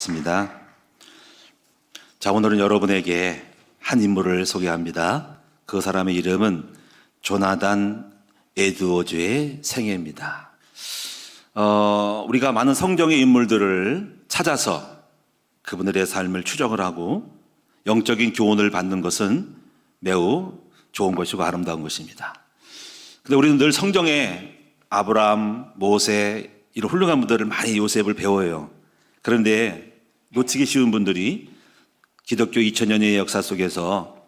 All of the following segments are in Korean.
습니다. 자, 오늘은 여러분에게 한 인물을 소개합니다. 그 사람의 이름은 조나단 에드워즈의 생애입니다. 우리가 많은 성경의 인물들을 찾아서 그분들의 삶을 추적을 하고 영적인 교훈을 받는 것은 매우 좋은 것이고 아름다운 것입니다. 근데 우리는 늘 성경에 아브라함, 모세 이런 훌륭한 분들을 많이 요셉을 배워요. 그런데 놓치기 쉬운 분들이 기독교 2000년의 역사 속에서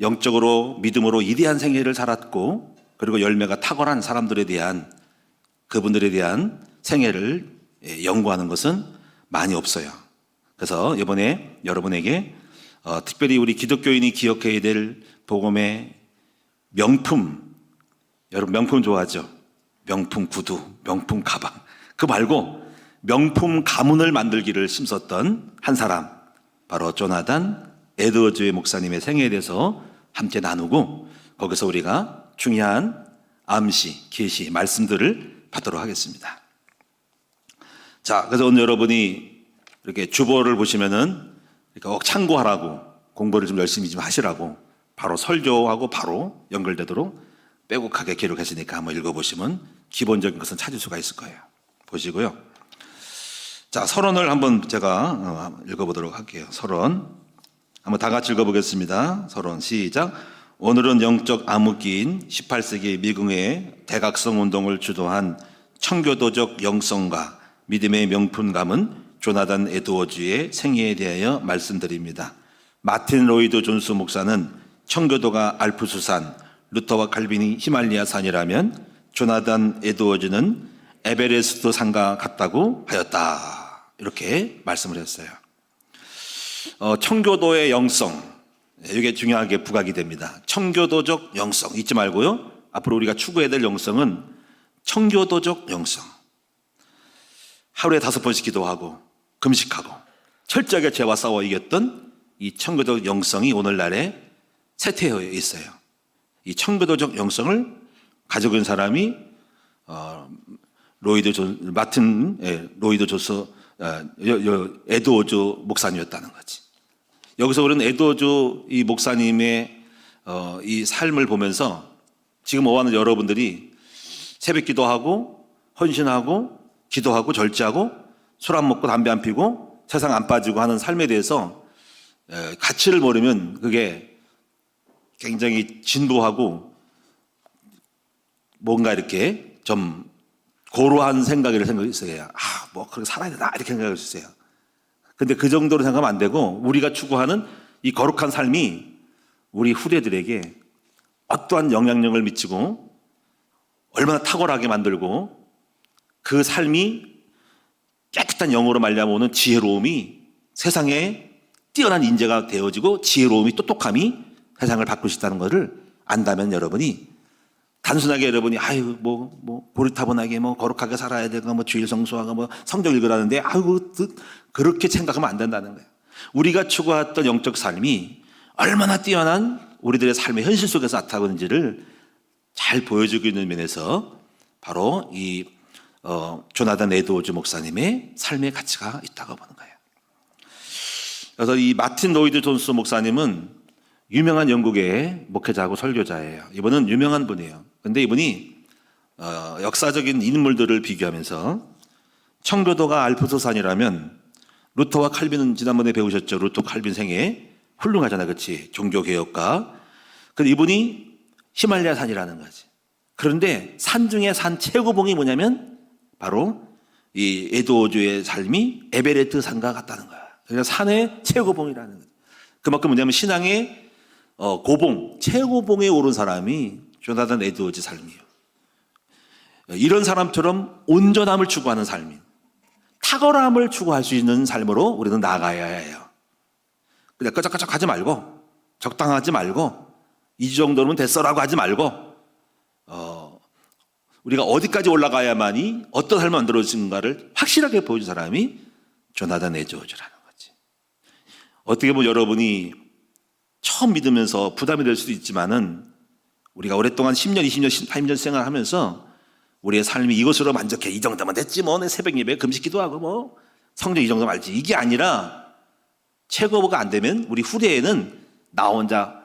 영적으로 믿음으로 위대한 생애를 살았고 그리고 열매가 탁월한 사람들에 대한 그분들에 대한 생애를 연구하는 것은 많이 없어요. 그래서 이번에 여러분에게 특별히 우리 기독교인이 기억해야 될 복음의 명품, 여러분 명품 좋아하죠? 명품 구두, 명품 가방, 그 말고 명품 가문을 만들기를 힘썼던 한 사람, 바로 조나단 에드워즈의 목사님의 생애에 대해서 함께 나누고 거기서 우리가 중요한 암시, 계시, 말씀들을 받도록 하겠습니다. 자, 그래서 오늘 여러분이 이렇게 주보를 보시면은 꼭 참고하라고, 공부를 좀 열심히 좀 하시라고 바로 설교하고 바로 연결되도록 빼곡하게 기록했으니까 한번 읽어보시면 기본적인 것은 찾을 수가 있을 거예요. 보시고요. 자, 서론을 한번 제가 읽어보도록 할게요. 서론 한번 다 같이 읽어보겠습니다. 서론 시작. 오늘은 영적 암흑기인 18세기 미국의 대각성 운동을 주도한 청교도적 영성과 믿음의 명품가문 조나단 에드워즈의 생애에 대하여 말씀드립니다. 마틴 로이드 존스 목사는 청교도가 알프스산, 루터와 칼빈이 히말리아산이라면 조나단 에드워즈는 에베레스트 산과 같다고 하였다. 이렇게 말씀을 했어요. 청교도의 영성, 이게 중요하게 부각이 됩니다. 청교도적 영성 잊지 말고요. 앞으로 우리가 추구해야 될 영성은 청교도적 영성. 하루에 5번씩 기도하고 금식하고 철저하게 죄와 싸워 이겼던 이 청교도적 영성이 오늘날에 쇠퇴해 있어요. 이 청교도적 영성을 가지고 있는 사람이 마틴 로이드 존스 에드워즈 목사님이었다는 거지. 여기서 우리는 에드워즈 이 목사님의 이 삶을 보면서 지금 오하는 여러분들이 새벽 기도하고 헌신하고 기도하고 절제하고 술 안 먹고 담배 안 피고 세상 안 빠지고 하는 삶에 대해서 가치를 모르면 그게 굉장히 진부하고 뭔가 이렇게 좀 고루한 생각을 생각했어요. 뭐 그렇게 살아야 되나 이렇게 생각했어요. 근데 그 정도로 생각하면 안 되고 우리가 추구하는 이 거룩한 삶이 우리 후대들에게 어떠한 영향력을 미치고 얼마나 탁월하게 만들고 그 삶이 깨끗한 영으로 말미암아 오는 지혜로움이 세상에 뛰어난 인재가 되어지고 지혜로움이 똑똑함이 세상을 바꿀 수 있다는 것을 안다면 여러분이 단순하게 여러분이 고리타분하게 거룩하게 살아야 되고 주일 성수하고 성경 읽으라는데 그렇게 생각하면 안 된다는 거예요. 우리가 추구했던 영적 삶이 얼마나 뛰어난 우리들의 삶의 현실 속에서 나타나는지를 잘 보여주고 있는 면에서 바로 이 조나단 에드워즈 목사님의 삶의 가치가 있다고 보는 거예요. 그래서 이 마틴 로이드 존스 목사님은 유명한 영국의 목회자하고 설교자예요. 이분은 유명한 분이에요. 근데 이분이 역사적인 인물들을 비교하면서 청교도가 알프스산이라면 루터와 칼빈은 지난번에 배우셨죠. 루터 칼빈 생애 훌륭하잖아, 그렇지? 종교개혁가. 근데 이분이 히말라야 산이라는 거지. 그런데 산 중에 산 최고봉이 뭐냐면 바로 이 에드워즈의 삶이 에베레스트 산과 같다는 거야. 그러니까 산의 최고봉이라는 거지. 그만큼 뭐냐면 신앙의 고봉, 최고봉에 오른 사람이 조나단 에드워즈 삶이에요. 이런 사람처럼 온전함을 추구하는 삶이, 탁월함을 추구할 수 있는 삶으로 우리는 나아가야 해요. 그냥 끄적끄적 하지 말고, 적당하지 말고, 이 정도면 됐어라고 하지 말고, 우리가 어디까지 올라가야만이 어떤 삶을 만들어지는가를 확실하게 보여준 사람이 조나단 에드워즈라는 거지. 어떻게 보면 여러분이 처음 믿으면서 부담이 될 수도 있지만은 우리가 오랫동안 10년, 20년, 30년 생활하면서 우리의 삶이 이것으로 만족해. 이 정도면 됐지 뭐. 내 새벽 예배 금식 기도하고 성적 이 정도면 알지. 이게 아니라 최고 후보가 안 되면 우리 후대에는 나 혼자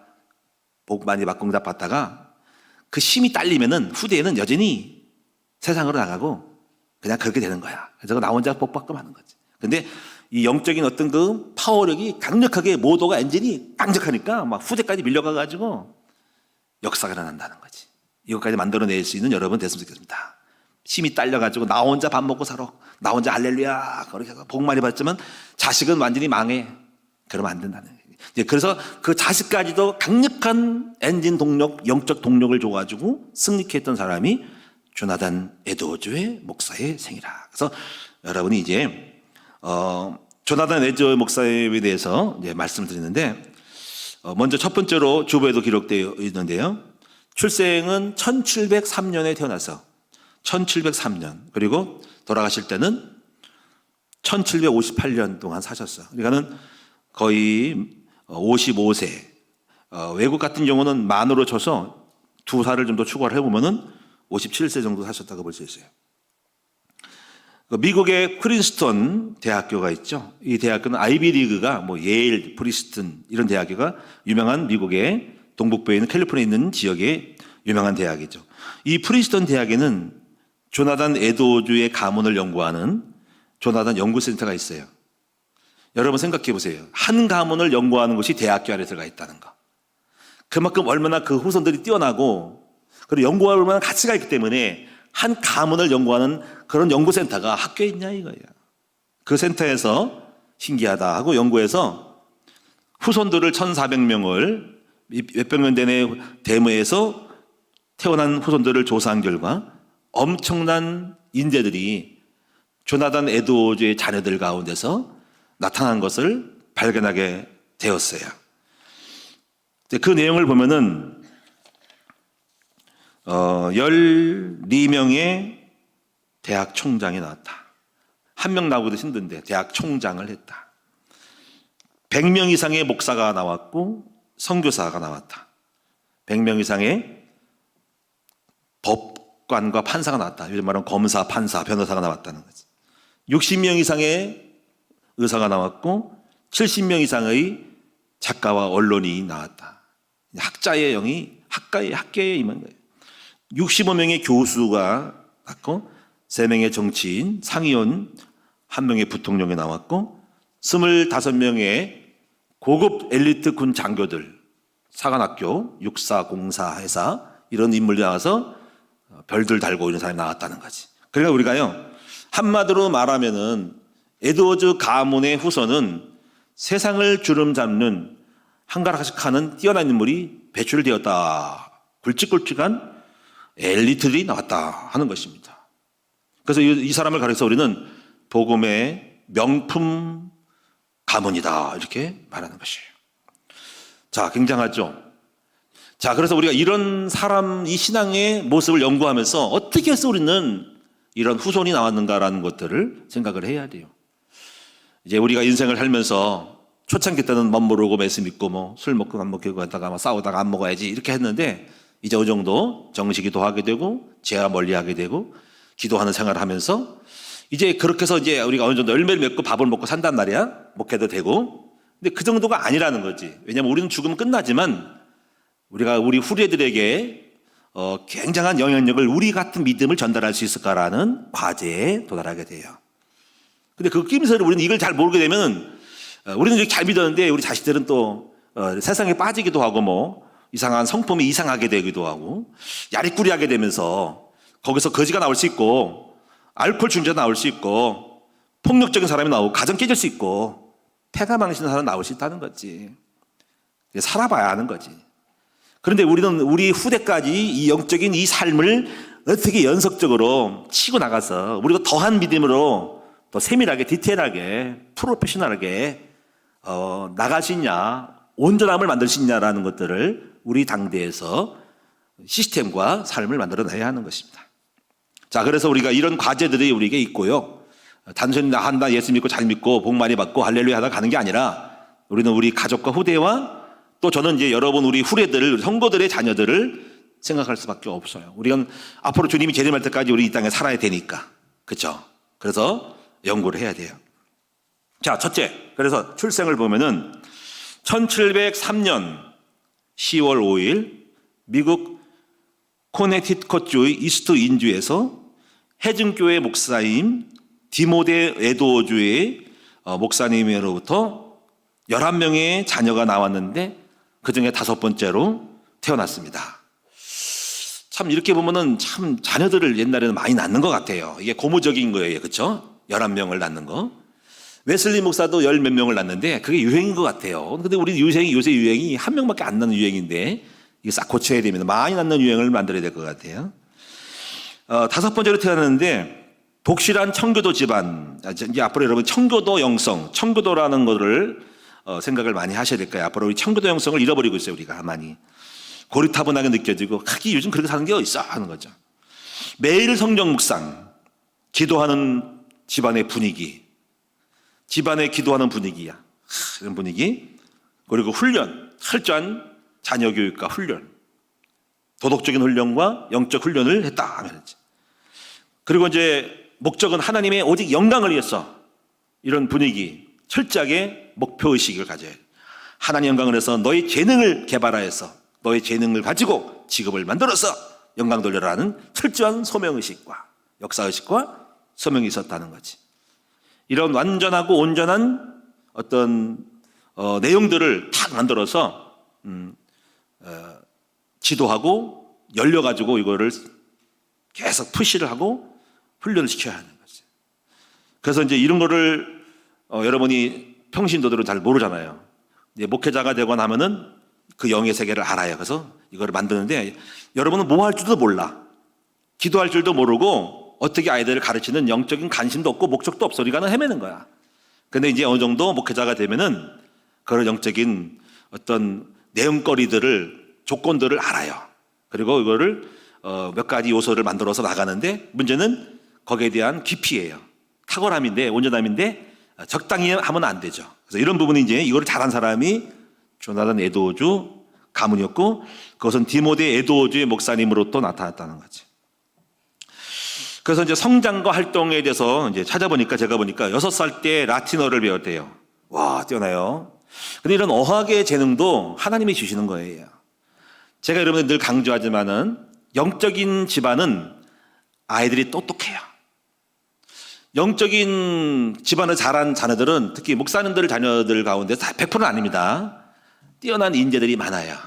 복 많이 받고 응답 받다가 그 힘이 딸리면은 후대에는 여전히 세상으로 나가고 그냥 그렇게 되는 거야. 그래서 나 혼자 복 받고 하는 거지. 근데 이 영적인 어떤 그 파워력이 강력하게 모도가 엔진이 강력하니까 막 후대까지 밀려가가지고 역사가 일어난다는 거지. 이것까지 만들어낼 수 있는 여러분 됐으면 좋겠습니다. 힘이 딸려가지고 나 혼자 밥 먹고 살아. 나 혼자 할렐루야. 그렇게 해서 복 많이 받지만 자식은 완전히 망해. 그러면 안 된다는 거예요. 이제 그래서 그 자식까지도 강력한 엔진 동력, 영적 동력을 줘가지고 승리케 했던 사람이 조나단 에드워즈의 목사의 생이라. 그래서 여러분이 이제 조나단 에드워즈 목사에 대해서 이제 말씀을 드리는데 먼저 첫 번째로 주보에도 기록되어 있는데요. 출생은 1703년에 태어나서 1703년 그리고 돌아가실 때는 1758년 동안 사셨어요. 그러니까는 거의 55세. 외국 같은 경우는 만으로 쳐서 2살을 좀 더 추가를 해보면은 57세 정도 사셨다고 볼 수 있어요. 미국의 프린스턴 대학교가 있죠. 이 대학교는 아이비리그가 뭐 예일, 프린스턴 이런 대학교가 유명한 미국의 동북부에 있는 캘리포니아에 있는 지역의 유명한 대학이죠. 이 프린스턴 대학에는 조나단 에드워즈의 가문을 연구하는 조나단 연구센터가 있어요. 여러분 생각해 보세요. 한 가문을 연구하는 것이 대학교 안에 들어가 있다는 거. 그만큼 얼마나 그 후손들이 뛰어나고 그리고 연구할 만한 가치가 있기 때문에 한 가문을 연구하는 그런 연구센터가 학교에 있냐 이거예요. 그 센터에서 신기하다 하고 연구해서 후손들을 1,400명을 몇백 년 전에 데모에서 태어난 후손들을 조사한 결과 엄청난 인재들이 조나단 에드워즈의 자녀들 가운데서 나타난 것을 발견하게 되었어요. 그 내용을 보면은 12명의 대학 총장이 나왔다. 한 명 나오기도 힘든데 대학 총장을 했다. 100명 이상의 목사가 나왔고 선교사가 나왔다. 100명 이상의 법관과 판사가 나왔다. 요즘 말하는 검사, 판사, 변호사가 나왔다는 거지. 60명 이상의 의사가 나왔고 70명 이상의 작가와 언론이 나왔다. 학자의 영이 학계에 임한 거예요. 65명의 교수가 나왔고 3명의 정치인, 상위원, 1명의 부통령이 나왔고 25명의 고급 엘리트 군 장교들, 사관학교, 육사, 공사, 회사 이런 인물이 나와서 별들 달고 이런 사람이 나왔다는 거지. 그러니까 우리가요 한마디로 말하면은 에드워즈 가문의 후손은 세상을 주름 잡는 한가락하는 뛰어난 인물이 배출되었다. 굵직굵직한 엘리트들이 나왔다 하는 것입니다. 그래서 이 사람을 가리켜서 우리는 복음의 명품 가문이다 이렇게 말하는 것이에요. 자, 굉장하죠. 자, 그래서 우리가 이런 사람 이 신앙의 모습을 연구하면서 어떻게 해서 우리는 이런 후손이 나왔는가라는 것들을 생각을 해야 돼요. 이제 우리가 인생을 살면서 초창기 때는 멋모르고 매스 믿고 뭐 술 먹고 안 먹고 하다가 싸우다가 안 먹어야지 이렇게 했는데 이제 어느 정도 정식기도 하게 되고 제와 멀리하게 되고 기도하는 생활을 하면서 이제 그렇게 해서 이제 우리가 어느 정도 열매를 맺고 밥을 먹고 산단 말이야. 목회도 되고. 근데 그 정도가 아니라는 거지. 왜냐하면 우리는 죽으면 끝나지만 우리가 우리 후대들에게 굉장한 영향력을 우리 같은 믿음을 전달할 수 있을까라는 과제에 도달하게 돼요. 근데 그 끼면서 우리는 이걸 잘 모르게 되면 우리는 이렇게 잘 믿었는데 우리 자식들은 또 세상에 빠지기도 하고 뭐 이상한 성품이 이상하게 되기도 하고 야리꾸리하게 되면서 거기서 거지가 나올 수 있고 알코올 중재가 나올 수 있고 폭력적인 사람이 나오고 가정 깨질 수 있고 패가 망치는 사람이 나올 수 있다는 거지. 살아봐야 하는 거지. 그런데 우리는 우리 후대까지 이 영적인 이 삶을 어떻게 연속적으로 치고 나가서 우리가 더한 믿음으로 더 세밀하게 디테일하게 프로페셔널하게 나갈 수 있냐 온전함을 만들 수 있냐라는 것들을 우리 당대에서 시스템과 삶을 만들어내야 하는 것입니다. 자, 그래서 우리가 이런 과제들이 우리에게 있고요. 단순히 나 예수 믿고 잘 믿고 복 많이 받고 할렐루야 하다 가는 게 아니라 우리는 우리 가족과 후대와 또 저는 이제 여러분 우리 후대들, 성도들의 자녀들을 생각할 수밖에 없어요. 우리는 앞으로 주님이 재림할 때까지 우리 이 땅에 살아야 되니까. 그렇죠? 그래서 연구를 해야 돼요. 자, 첫째. 그래서 출생을 보면은 1703년 10월 5일 미국 코네티컷주의 이스트 인주에서 해증교회 목사님 디모데 에드워즈의 목사님으로부터 11명의 자녀가 나왔는데 그중에 5번째로 태어났습니다. 참 이렇게 보면은 참 자녀들을 옛날에는 많이 낳는 것 같아요. 이게 고무적인 거예요. 그렇죠? 11명을 낳는 거. 웨슬리 목사도 10 몇 명을 낳는데 그게 유행인 것 같아요. 근데 우리 요새 유행이 1명밖에 안 낳는 유행인데 이게 싹 고쳐야 됩니다. 많이 낳는 유행을 만들어야 될 것 같아요. 5번째로 태어났는데 독실한 청교도 집안. 이제 앞으로 여러분 청교도 영성, 청교도라는 거를 생각을 많이 하셔야 될 거예요. 앞으로 우리 청교도 영성을 잃어버리고 있어요. 우리가 많이 고리타분하게 느껴지고 하기 요즘 그렇게 사는 게 어딨어 하는 거죠. 매일 성경 묵상, 기도하는 집안의 분위기, 집안에 기도하는 분위기야. 이런 분위기. 그리고 훈련, 철저한 자녀 교육과 훈련, 도덕적인 훈련과 영적 훈련을 했다 하면. 그리고 이제 목적은 하나님의 오직 영광을 위해서 이런 분위기, 철저하게 목표의식을 가져야 돼. 하나님 영광을 위해서 너의 재능을 개발하여서 너의 재능을 가지고 직업을 만들어서 영광 돌려라는 철저한 소명의식과 역사의식과 소명이 있었다는 거지. 이런 완전하고 온전한 어떤 내용들을 탁 만들어서 지도하고 열려가지고 이거를 계속 푸시를 하고 훈련을 시켜야 하는 거지. 그래서 이제 이런 거를 여러분이 평신도들은 잘 모르잖아요. 이제 목회자가 되거나 하면은 그 영의 세계를 알아요. 그래서 이거를 만드는데 여러분은 뭐 할 줄도 몰라. 기도할 줄도 모르고 어떻게 아이들을 가르치는 영적인 관심도 없고 목적도 없어. 우리가는 헤매는 거야. 근데 이제 어느 정도 목회자가 되면은 그런 영적인 어떤 내용거리들을, 조건들을 알아요. 그리고 이거를 몇 가지 요소를 만들어서 나가는데 문제는 거기에 대한 깊이예요. 탁월함인데, 온전함인데 적당히 하면 안 되죠. 그래서 이런 부분이 이제 이거를 잘한 사람이 조나단 에드워즈 가문이었고 그것은 디모데 에드워즈의 목사님으로부터 나타났다는 거지. 그래서 이제 성장과 활동에 대해서 이제 찾아보니까 제가 보니까 6살 때 라틴어를 배웠대요. 와, 뛰어나요. 근데 이런 어학의 재능도 하나님이 주시는 거예요. 제가 여러분들 늘 강조하지만은 영적인 집안은 아이들이 똑똑해요. 영적인 집안을 자란 자녀들은 특히 목사님들 자녀들 가운데 다 100%는 아닙니다. 뛰어난 인재들이 많아요.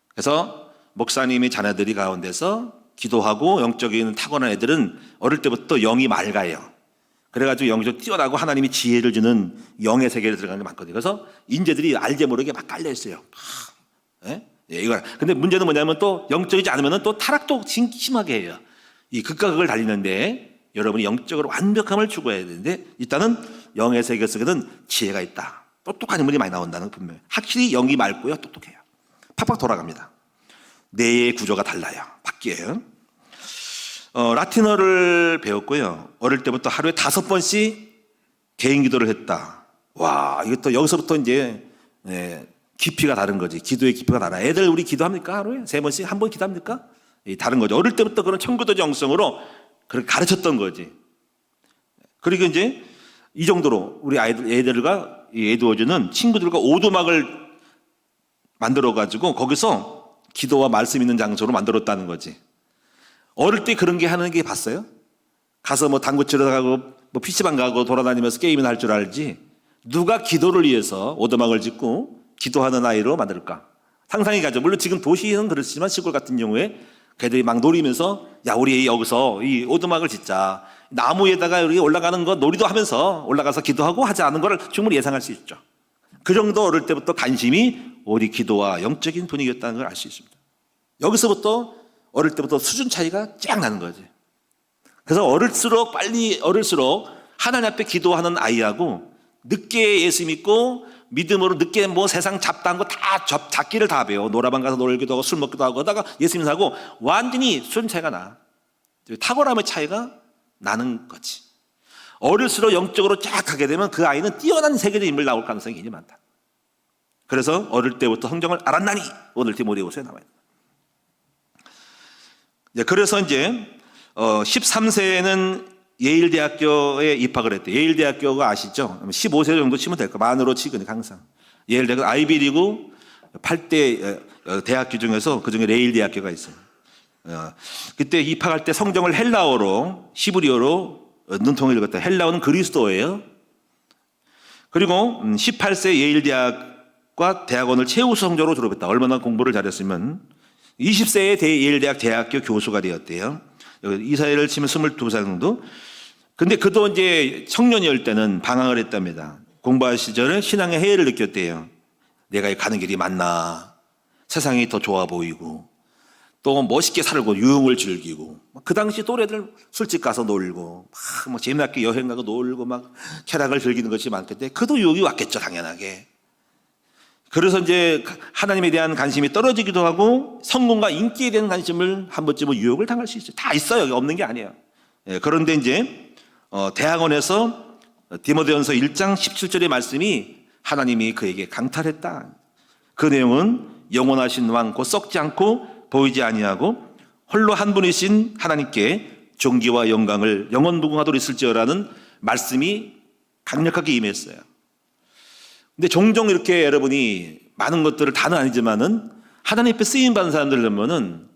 그래서 목사님의 자녀들이 가운데서 기도하고 영적인 타고난 애들은 어릴 때부터 영이 맑아요. 그래가지고 영적으로 뛰어나고 하나님이 지혜를 주는 영의 세계에 들어가는 게 많거든요. 그래서 인재들이 알게 모르게 막 깔려 있어요. 예? 이거. 근데 문제는 뭐냐면 또 영적이지 않으면 또 타락도 심하게 해요. 이 극과 극을 달리는데 여러분이 영적으로 완벽함을 추구해야 되는데 일단은 영의 세계 속에는 지혜가 있다. 똑똑한 인물이 많이 나온다는 거 분명해요. 확실히 영이 맑고요. 똑똑해요. 팍팍 돌아갑니다. 뇌의 구조가 달라요. 바뀌어요. 라틴어를 배웠고요. 어릴 때부터 하루에 5번씩 개인 기도를 했다. 와, 이것도 여기서부터 이제 깊이가 다른 거지. 기도의 깊이가 달라. 애들 우리 기도합니까? 하루에 3번씩? 한 번 기도합니까? 다른 거죠. 어릴 때부터 그런 청교도 정성으로 그렇게 가르쳤던 거지. 그리고 이제 이 정도로 우리 애들과 이 에드워즈는 친구들과 오두막을 만들어가지고 거기서 기도와 말씀 있는 장소로 만들었다는 거지. 어릴 때 그런 게 하는 게 봤어요? 가서 뭐 당구 치러 가고 뭐 PC방 가고 돌아다니면서 게임이나 할 줄 알지. 누가 기도를 위해서 오두막을 짓고 기도하는 아이로 만들까? 상상이 가죠. 물론 지금 도시는 그렇지만 시골 같은 경우에 걔들이 막 노리면서 야, 우리 여기서 이 오두막을 짓자. 나무에다가 우리 올라가는 거 놀이도 하면서 올라가서 기도하고 하지 않은 걸 충분히 예상할 수 있죠. 그 정도 어릴 때부터 관심이 우리 기도와 영적인 분위기였다는 걸 알 수 있습니다. 여기서부터 어릴 때부터 수준 차이가 쫙 나는 거지. 그래서 어릴수록 하나님 앞에 기도하는 아이하고 늦게 예수 믿고 믿음으로 늦게 뭐 세상 잡다한 거 다 잡기를 다 배워. 노라방 가서 놀기도 하고 술 먹기도 하고 하다가 예수 믿하고 완전히 수준 차이가 나. 탁월함의 차이가 나는 거지. 어릴수록 영적으로 쫙 가게 되면 그 아이는 뛰어난 세계적 인물 나올 가능성이 굉장히 많다. 그래서 어릴 때부터 성경을 알았나니 오늘 디모데후서에 나와요. 그래서 이제 13세에는 예일대학교에 입학을 했대요. 예일대학교가 아시죠? 15세 정도 치면 될 거. 만으로 치거든요, 항상. 예일대학교 아이비리그 8대 대학교 중에서 그중에 예일대학교가 있어요. 그때 입학할 때 성경을 헬라어로, 히브리어로 능통을 읽었다. 헬라어는 그리스도예요. 그리고 18세 예일대학과 대학원을 최우수 성적으로 졸업했다. 얼마나 공부를 잘했으면 20세에 예일대학 대학교 교수가 되었대요. 이사회를 치면 22살 정도. 근데 그도 이제 청년이었을 때는 방황을 했답니다. 공부할 시절에 신앙의 해를 느꼈대요. 내가 가는 길이 맞나? 세상이 더 좋아 보이고 또 멋있게 살고 유흥을 즐기고 그 당시 또래들 술집 가서 놀고 막 재미나게 여행 가고 놀고 막 쾌락을 즐기는 것이 많겠대. 그도 유혹이 왔겠죠, 당연하게. 그래서 이제 하나님에 대한 관심이 떨어지기도 하고 성공과 인기에 대한 관심을 한 번쯤은 유혹을 당할 수 있어요. 다 있어요. 여기 없는 게 아니에요. 그런데 이제 대학원에서 디모데전서 1장 17절의 말씀이 하나님이 그에게 강탈했다. 그 내용은 영원하신 왕 곧 썩지 않고 보이지 아니하고 홀로 한 분이신 하나님께 존귀와 영광을 영원무궁하도록 있을지어라는 말씀이 강력하게 임했어요. 근데 종종 이렇게 여러분이 많은 것들을 다는 아니지만은 하나님 앞에 쓰임 받는 사람들 보면은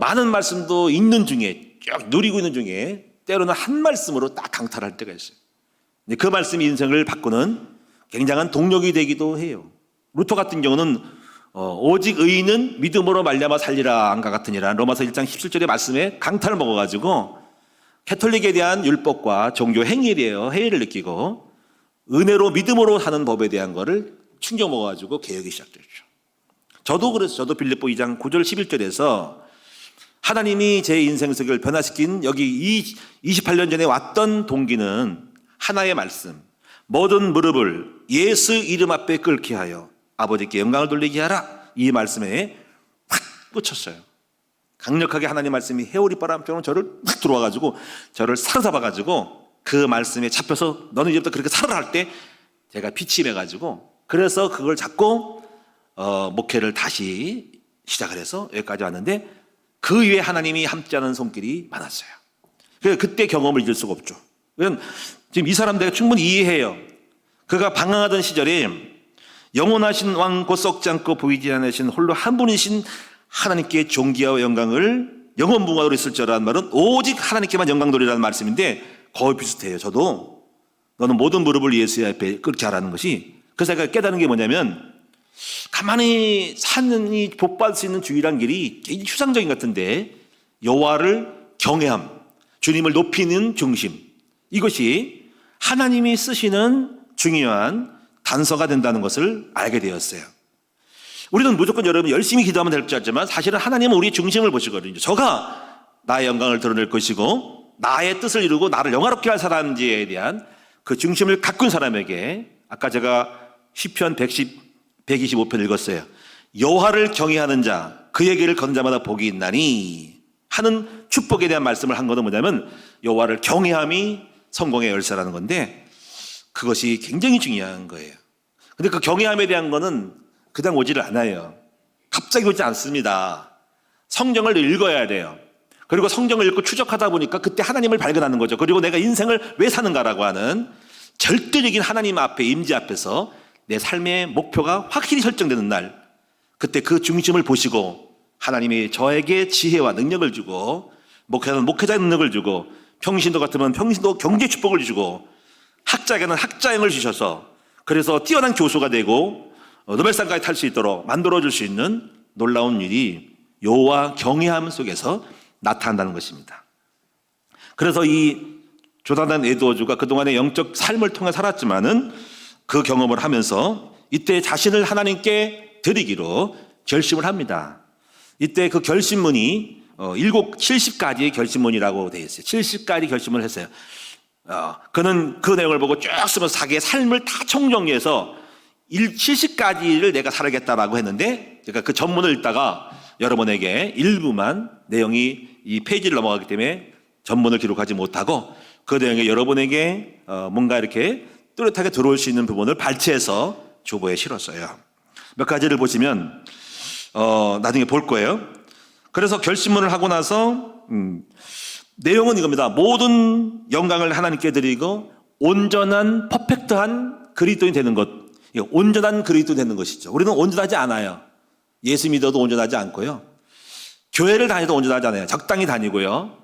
많은 말씀도 있는 중에 쭉 누리고 있는 중에 때로는 한 말씀으로 딱 강탈할 때가 있어요. 근데 그 말씀이 인생을 바꾸는 굉장한 동력이 되기도 해요. 루터 같은 경우는 오직 의인은 믿음으로 말미암아 살리라 안과 같으니라 로마서 1장 17절의 말씀에 강탈을 먹어가지고 캐톨릭에 대한 율법과 종교 행위에 대해 해이를 느끼고 은혜로 믿음으로 사는 법에 대한 거를 충격 먹어가지고 개혁이 시작됐죠. 저도 그래서 저도 빌립보 2장 9절 11절에서 하나님이 제 인생 속을 변화시킨 여기 28년 전에 왔던 동기는 하나의 말씀, 모든 무릎을 예수 이름 앞에 꿇게 하여 아버지께 영광을 돌리게 하라, 이 말씀에 확 꽂혔어요. 강력하게 하나님 말씀이 해오리 바람처럼 저를 확 들어와가지고 저를 사로잡아가지고 그 말씀에 잡혀서 너는 이제부터 그렇게 살아라 할 때 제가 빛이 나가지고 그래서 그걸 잡고 목회를 다시 시작을 해서 여기까지 왔는데 그 위에 하나님이 함께하는 손길이 많았어요. 그때 경험을 잊을 수가 없죠. 지금 이 사람 내가 충분히 이해해요. 그가 방황하던 시절에 영원하신 왕 곧 썩지 않고 보이지 않으신 홀로 한 분이신 하나님께 존귀와 영광을 영원무궁하도록 있을지어라는 말은 오직 하나님께만 영광 돌리라는 말씀인데 거의 비슷해요. 저도 너는 모든 무릎을 예수 앞에 꿇게 하라는 것이, 그래서 제가 깨달은 게 뭐냐면 가만히 사는 복받을 수 있는 주일한 길이 굉장히 추상적인 것 같은데 여호와를 경외함, 주님을 높이는 중심, 이것이 하나님이 쓰시는 중요한 단서가 된다는 것을 알게 되었어요. 우리는 무조건 여러분 열심히 기도하면 될 줄 알지만 사실은 하나님은 우리의 중심을 보시거든요. 저가 나의 영광을 드러낼 것이고 나의 뜻을 이루고 나를 영화롭게 할 사람인지에 대한 그 중심을 가꾼 사람에게, 아까 제가 시편 125편 읽었어요. 여호와를 경외하는 자 그에게를 걷는 자마다 복이 있나니 하는 축복에 대한 말씀을 한 것은 뭐냐면 여호와를 경외함이 성공의 열쇠라는 건데 그것이 굉장히 중요한 거예요. 근데 그 경외함에 대한 거는 그냥 오지를 않아요. 갑자기 오지 않습니다. 성경을 읽어야 돼요. 그리고 성경을 읽고 추적하다 보니까 그때 하나님을 발견하는 거죠. 그리고 내가 인생을 왜 사는가라고 하는 절대적인 하나님 앞에, 임재 앞에서 내 삶의 목표가 확실히 설정되는 날, 그때 그 중심을 보시고 하나님이 저에게 지혜와 능력을 주고 목회자는 목회자의 능력을 주고 평신도 같으면 평신도 경제 축복을 주고 학자에게는 학자형을 주셔서 그래서 뛰어난 교수가 되고 노벨상까지 탈 수 있도록 만들어줄 수 있는 놀라운 일이 여호와 경외함 속에서 나타난다는 것입니다. 그래서 이 조나단 에드워즈가 그동안의 영적 삶을 통해 살았지만은 그 경험을 하면서 이때 자신을 하나님께 드리기로 결심을 합니다. 이때 그 결심문이 70가지의 결심문이라고 되어 있어요. 70가지 결심을 했어요. 그는 그 내용을 보고 쭉 쓰면서 자기의 삶을 다 총정리해서 70가지를 내가 살아야겠다라고 했는데, 제가 그 전문을 읽다가 여러분에게 일부만 내용이 이 페이지를 넘어가기 때문에 전문을 기록하지 못하고 그 내용에 여러분에게 뭔가 이렇게 뚜렷하게 들어올 수 있는 부분을 발췌해서 주보에 실었어요. 몇 가지를 보시면 나중에 볼 거예요. 그래서 결심문을 하고 나서 내용은 이겁니다. 모든 영광을 하나님께 드리고 온전한 퍼펙트한 그리스도인이 되는 것. 온전한 그리스도인이 되는 것이죠. 우리는 온전하지 않아요. 예수 믿어도 온전하지 않고요. 교회를 다녀도 온전하지 않아요. 적당히 다니고요.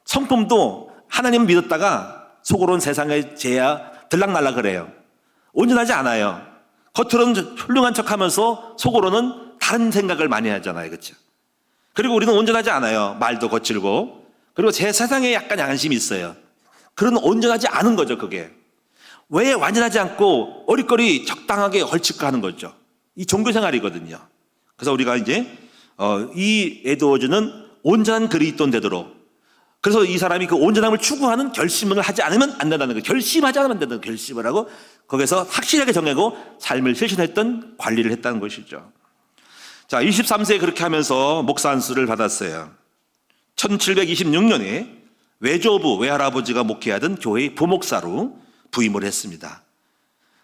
성품도 하나님 믿었다가 속으로는 세상의 죄야 들락날락 그래요. 온전하지 않아요. 겉으로는 훌륭한 척하면서 속으로는 다른 생각을 많이 하잖아요. 그렇죠? 그리고 우리는 온전하지 않아요. 말도 거칠고. 그리고 제 세상에 약간 양심이 있어요. 그런 온전하지 않은 거죠, 그게. 왜 완전하지 않고 어리거리 적당하게 헐치고 거죠? 이 종교 생활이거든요. 그래서 우리가 이제 이 에드워즈는 온전한 그리스도인 되도록, 그래서 이 사람이 그 온전함을 추구하는 결심을 하지 않으면 안 된다는 거예요. 결심하지 않으면 안 된다는 결심을 하고 거기서 확실하게 정하고 삶을 실천했던 관리를 했다는 것이죠. 자, 23세에 그렇게 하면서 목사 안수를 받았어요. 1726년에 외조부, 외할아버지가 목회하던 교회의 부목사로 부임을 했습니다.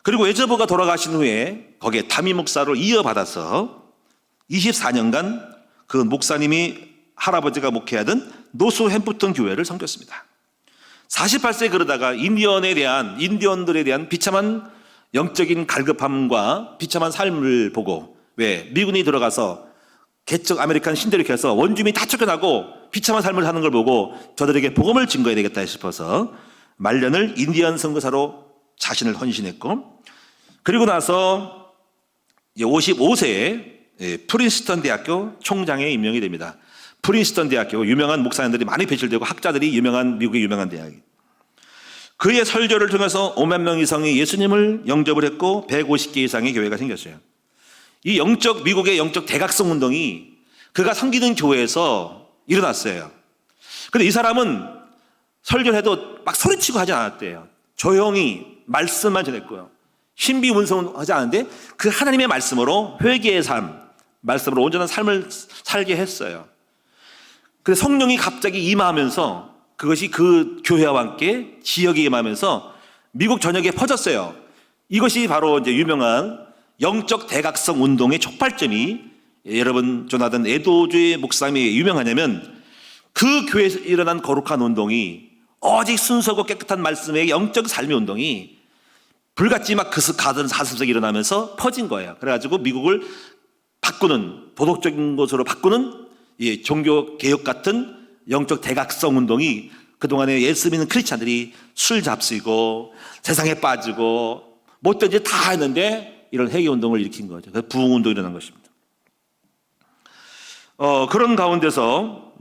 그리고 외조부가 돌아가신 후에 거기에 담임 목사로 이어받아서 24년간 그 목사님이 할아버지가 목회하던 노스 햄프턴 교회를 섬겼습니다. 48세에 그러다가 인디언들에 대한 비참한 영적인 갈급함과 비참한 삶을 보고, 왜 미군이 들어가서 개척 아메리칸 신대를 켜서 원주민이 다 쫓겨나고 비참한 삶을 사는 걸 보고 저들에게 복음을 증거해야 되겠다 싶어서 말년을 인디언 선교사로 자신을 헌신했고, 그리고 나서 55세에 프린스턴 대학교 총장에 임명이 됩니다. 프린스턴 대학교, 유명한 목사님들이 많이 배출되고 학자들이 유명한 미국의 유명한 대학이. 그의 설교를 통해서 5만 명 이상이 예수님을 영접을 했고 150개 이상의 교회가 생겼어요. 이 미국의 영적 대각성 운동이 그가 섬기는 교회에서 일어났어요. 그런데 이 사람은 설교를 해도 막 소리치고 하지 않았대요. 조용히 말씀만 전했고요. 신비문성하지 않은데 그 하나님의 말씀으로 회개의 삶, 말씀으로 온전한 삶을 살게 했어요. 그래서 성령이 갑자기 임하면서 그것이 그 교회와 함께 지역에 임하면서 미국 전역에 퍼졌어요. 이것이 바로 이제 유명한 영적 대각성 운동의 촉발점이, 여러분 조나단 에드워즈의 목사님이 유명하냐면 그 교회에서 일어난 거룩한 운동이, 오직 순수하고 깨끗한 말씀의 영적 삶의 운동이 불같이 막 가든 사슴석이 일어나면서 퍼진 거예요. 그래가지고 미국을 바꾸는, 도덕적인 것으로 바꾸는 이 종교 개혁 같은 영적 대각성 운동이, 그동안에 예수 믿는 크리스찬들이 술 잡수고 세상에 빠지고 못된 짓 다 했는데 이런 회개 운동을 일으킨 거죠. 그래서 부흥 운동이 일어난 것입니다. 그런 가운데서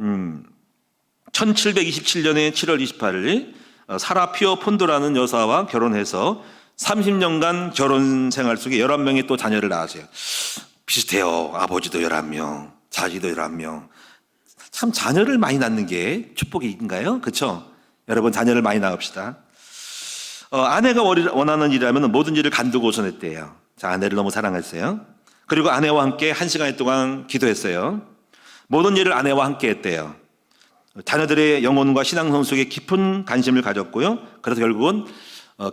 1727년에 7월 28일 사라 피어 폰도라는 여사와 결혼해서 30년간 결혼 생활 속에 11명의 또 자녀를 낳았어요. 비슷해요. 아버지도 11명, 자기도 11명. 참 자녀를 많이 낳는 게 축복인가요? 그렇죠? 여러분 자녀를 많이 낳읍시다. 아내가 원하는 일이라면 모든 일을 간두고선 했대요. 자, 아내를 너무 사랑했어요. 그리고 아내와 함께 1시간 동안 기도했어요. 모든 일을 아내와 함께 했대요. 자녀들의 영혼과 신앙 속에 깊은 관심을 가졌고요. 그래서 결국은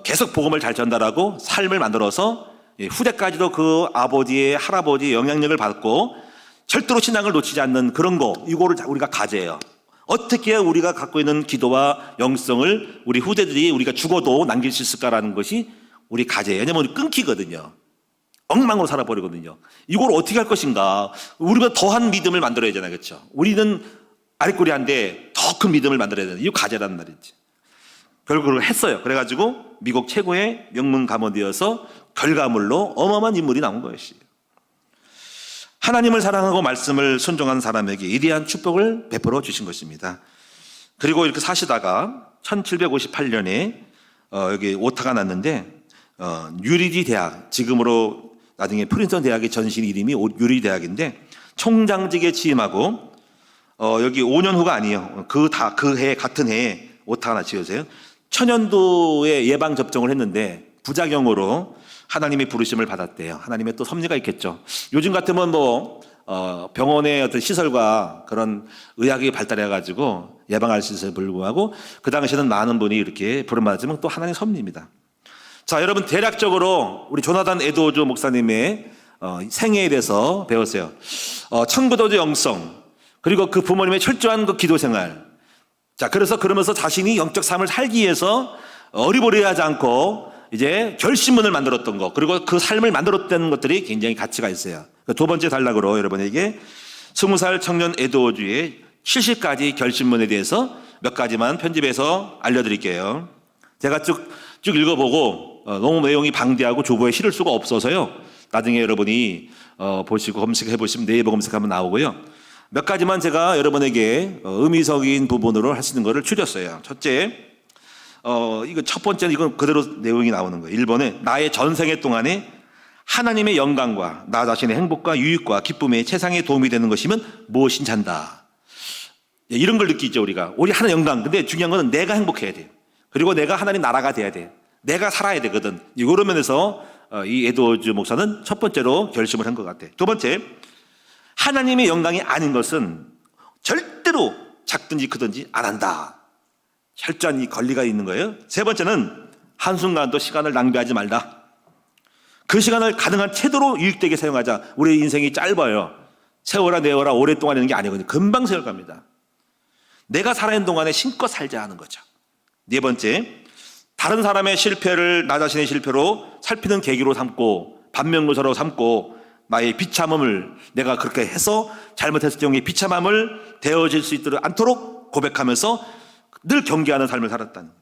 계속 복음을 잘 전달하고 삶을 만들어서 후대까지도 그 아버지의, 할아버지의 영향력을 받고 절대로 신앙을 놓치지 않는 그런 거, 이거를 우리가 가져요. 어떻게 우리가 갖고 있는 기도와 영성을 우리 후대들이 우리가 죽어도 남길 수 있을까라는 것이 우리 가져요. 왜냐면 우리 끊기거든요. 엉망으로 살아버리거든요. 이걸 어떻게 할 것인가. 우리가 더한 믿음을 만들어야 되잖아요. 그렇죠? 우리는 아리꼬리한데 더 큰 믿음을 만들어야 되는, 이거 가져라는 말이지. 결국을 했어요. 그래가지고 미국 최고의 명문 가문되어서 결과물로 어마어마한 인물이 나온 것이에요. 하나님을 사랑하고 말씀을 순종한 사람에게 위대한 축복을 베풀어 주신 것입니다. 그리고 이렇게 사시다가 1758년에 여기 오타가 났는데 유리디 대학, 지금으로 나중에 프린스턴 대학의 전신 이름이 유리디 대학인데 총장직에 취임하고 여기 5년 후가 아니에요. 그 해 같은 해에 오타 하나 지어서요. 천연두에 예방 접종을 했는데 부작용으로 하나님의 부르심을 받았대요. 하나님의 또 섭리가 있겠죠. 요즘 같으면 병원의 어떤 시설과 그런 의학이 발달해가지고 예방할 수 있어서 불구하고 그 당시에는 많은 분이 이렇게 부름받았지만 또 하나님의 섭리입니다. 자, 여러분 대략적으로 우리 조나단 에드워즈 목사님의 생애에 대해서 배웠어요. 청부도주 영성, 그리고 그 부모님의 철저한 그 기도 생활, 자, 그러면서 자신이 영적 삶을 살기 위해서 어리버리하지 않고 이제 결심문을 만들었던 것, 그리고 그 삶을 만들었던 것들이 굉장히 가치가 있어요. 두 번째 단락으로 여러분에게 20살 청년 에드워즈의 70가지 결심문에 대해서 몇 가지만 편집해서 알려드릴게요. 제가 쭉 읽어보고 너무 내용이 방대하고 조보에 실을 수가 없어서요. 나중에 여러분이 보시고 검색해 보시면 네이버 검색하면 나오고요. 몇 가지만 제가 여러분에게 의미적인 부분으로 할 수 있는 것을 추렸어요. 첫째, 이거 첫 번째는 이건 그대로 내용이 나오는 거예요. 1번에 나의 전생애 동안에 하나님의 영광과 나 자신의 행복과 유익과 기쁨에 세상에 도움이 되는 것이면 무엇인지 한다. 이런 걸 느끼죠, 우리가. 우리 하나님 영광. 근데 중요한 건 내가 행복해야 돼요. 그리고 내가 하나님 나라가 돼야 돼. 내가 살아야 되거든. 이런 면에서 이 에드워즈 목사는 첫 번째로 결심을 한 것 같아요. 두 번째, 하나님의 영광이 아닌 것은 절대로 작든지 크든지 안 한다. 철저한 이 권리가 있는 거예요. 세 번째는 한순간도 시간을 낭비하지 말라. 그 시간을 가능한 최대로 유익되게 사용하자. 우리 인생이 짧아요. 세월아 내월아 오랫동안 하는 게 아니거든요. 금방 세월 갑니다. 내가 살아있는 동안에 힘껏 살자 하는 거죠. 네 번째, 다른 사람의 실패를 나 자신의 실패로 살피는 계기로 삼고 반면교사로 삼고 나의 비참함을 내가 그렇게 해서 잘못했을 경우에 비참함을 되어질 수 있도록 않도록 고백하면서 늘 경계하는 삶을 살았다는 거죠.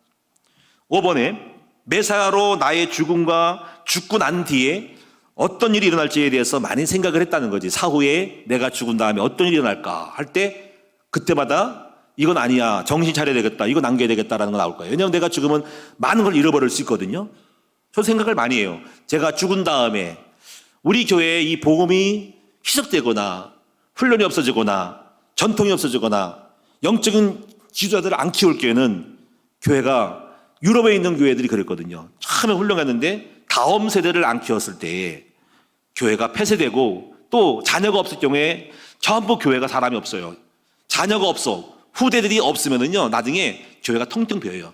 5번에 매사로 나의 죽음과 죽고 난 뒤에 어떤 일이 일어날지에 대해서 많이 생각을 했다는 거지. 사후에 내가 죽은 다음에 어떤 일이 일어날까 할 때 그때마다 이건 아니야, 정신 차려야 되겠다, 이거 남겨야 되겠다라는 거 나올 거예요. 왜냐하면 내가 죽으면 많은 걸 잃어버릴 수 있거든요. 저 생각을 많이 해요. 제가 죽은 다음에 우리 교회에 이 복음이 희석되거나 훈련이 없어지거나 전통이 없어지거나 영적인 지도자들을 안 키울 기회는 교회가 유럽에 있는 교회들이 그랬거든요. 처음에 훌륭했는데 다음 세대를 안 키웠을 때 교회가 폐쇄되고 또 자녀가 없을 경우에 전부 교회가 사람이 없어요. 자녀가 없어. 후대들이 없으면은요, 나중에 교회가 텅텅 비어요.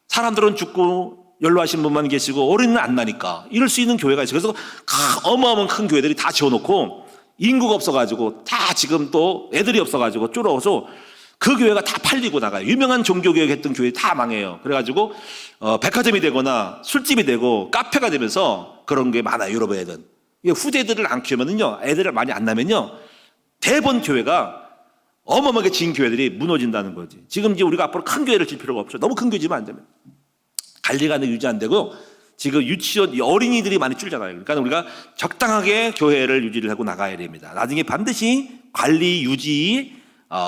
사람들은 죽고 연로하신 분만 계시고 어린이는 안 나니까 이럴 수 있는 교회가 있어요. 그래서 어마어마한 큰 교회들이 다 지어놓고 인구가 없어가지고 다 지금 또 애들이 없어가지고 줄어서 그 교회가 다 팔리고 나가요. 유명한 종교교육 했던 교회 다 망해요. 그래가지고 백화점이 되거나 술집이 되고 카페가 되면서 그런 게 많아요. 유럽 애들은. 후대들을 안 키우면은요, 애들을 많이 안 나면요, 대부분 교회가 어마어마하게 진 교회들이 무너진다는 거지. 지금 이제 우리가 앞으로 큰 교회를 질 필요가 없죠. 너무 큰 교회 지면 안 되면. 관리가 유지 안 되고 지금 유치원 어린이들이 많이 줄잖아요. 그러니까 우리가 적당하게 교회를 유지를 하고 나가야 됩니다. 나중에 반드시 관리 유지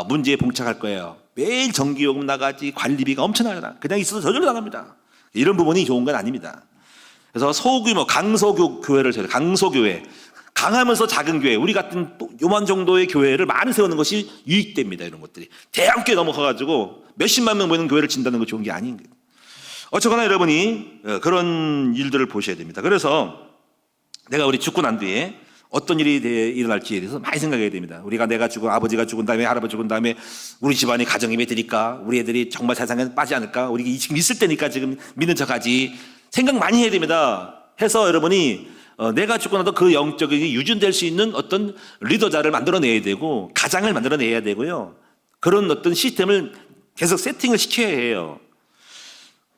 문제에 봉착할 거예요. 매일 전기요금 나가지 관리비가 엄청나잖아. 그냥 있어도 저절로 나갑니다. 이런 부분이 좋은 건 아닙니다. 그래서 소규모 강소교회를 세워요. 강소교회. 강하면서 작은 교회, 우리 같은 요만 정도의 교회를 많이 세우는 것이 유익됩니다. 이런 것들이 대형교회 넘어가가지고 몇십만 명 모이는 교회를 진다는 거 좋은 게 아닌 거예요. 어쨌거나 여러분이 그런 일들을 보셔야 됩니다. 그래서 내가 우리 죽고 난 뒤에 어떤 일이 일어날지에 대해서 많이 생각해야 됩니다. 우리가 내가 죽고 아버지가 죽은 다음에 할아버지 죽은 다음에 우리 집안이 가정이 왜 되니까, 우리 애들이 정말 세상에 빠지지 않을까, 우리 지금 있을 때니까 지금 믿는 척하지, 생각 많이 해야 됩니다. 해서 여러분이 내가 죽고 나도 그 영적인 유전될 수 있는 어떤 리더자를 만들어내야 되고 가장을 만들어내야 되고요. 그런 어떤 시스템을 계속 세팅을 시켜야 해요.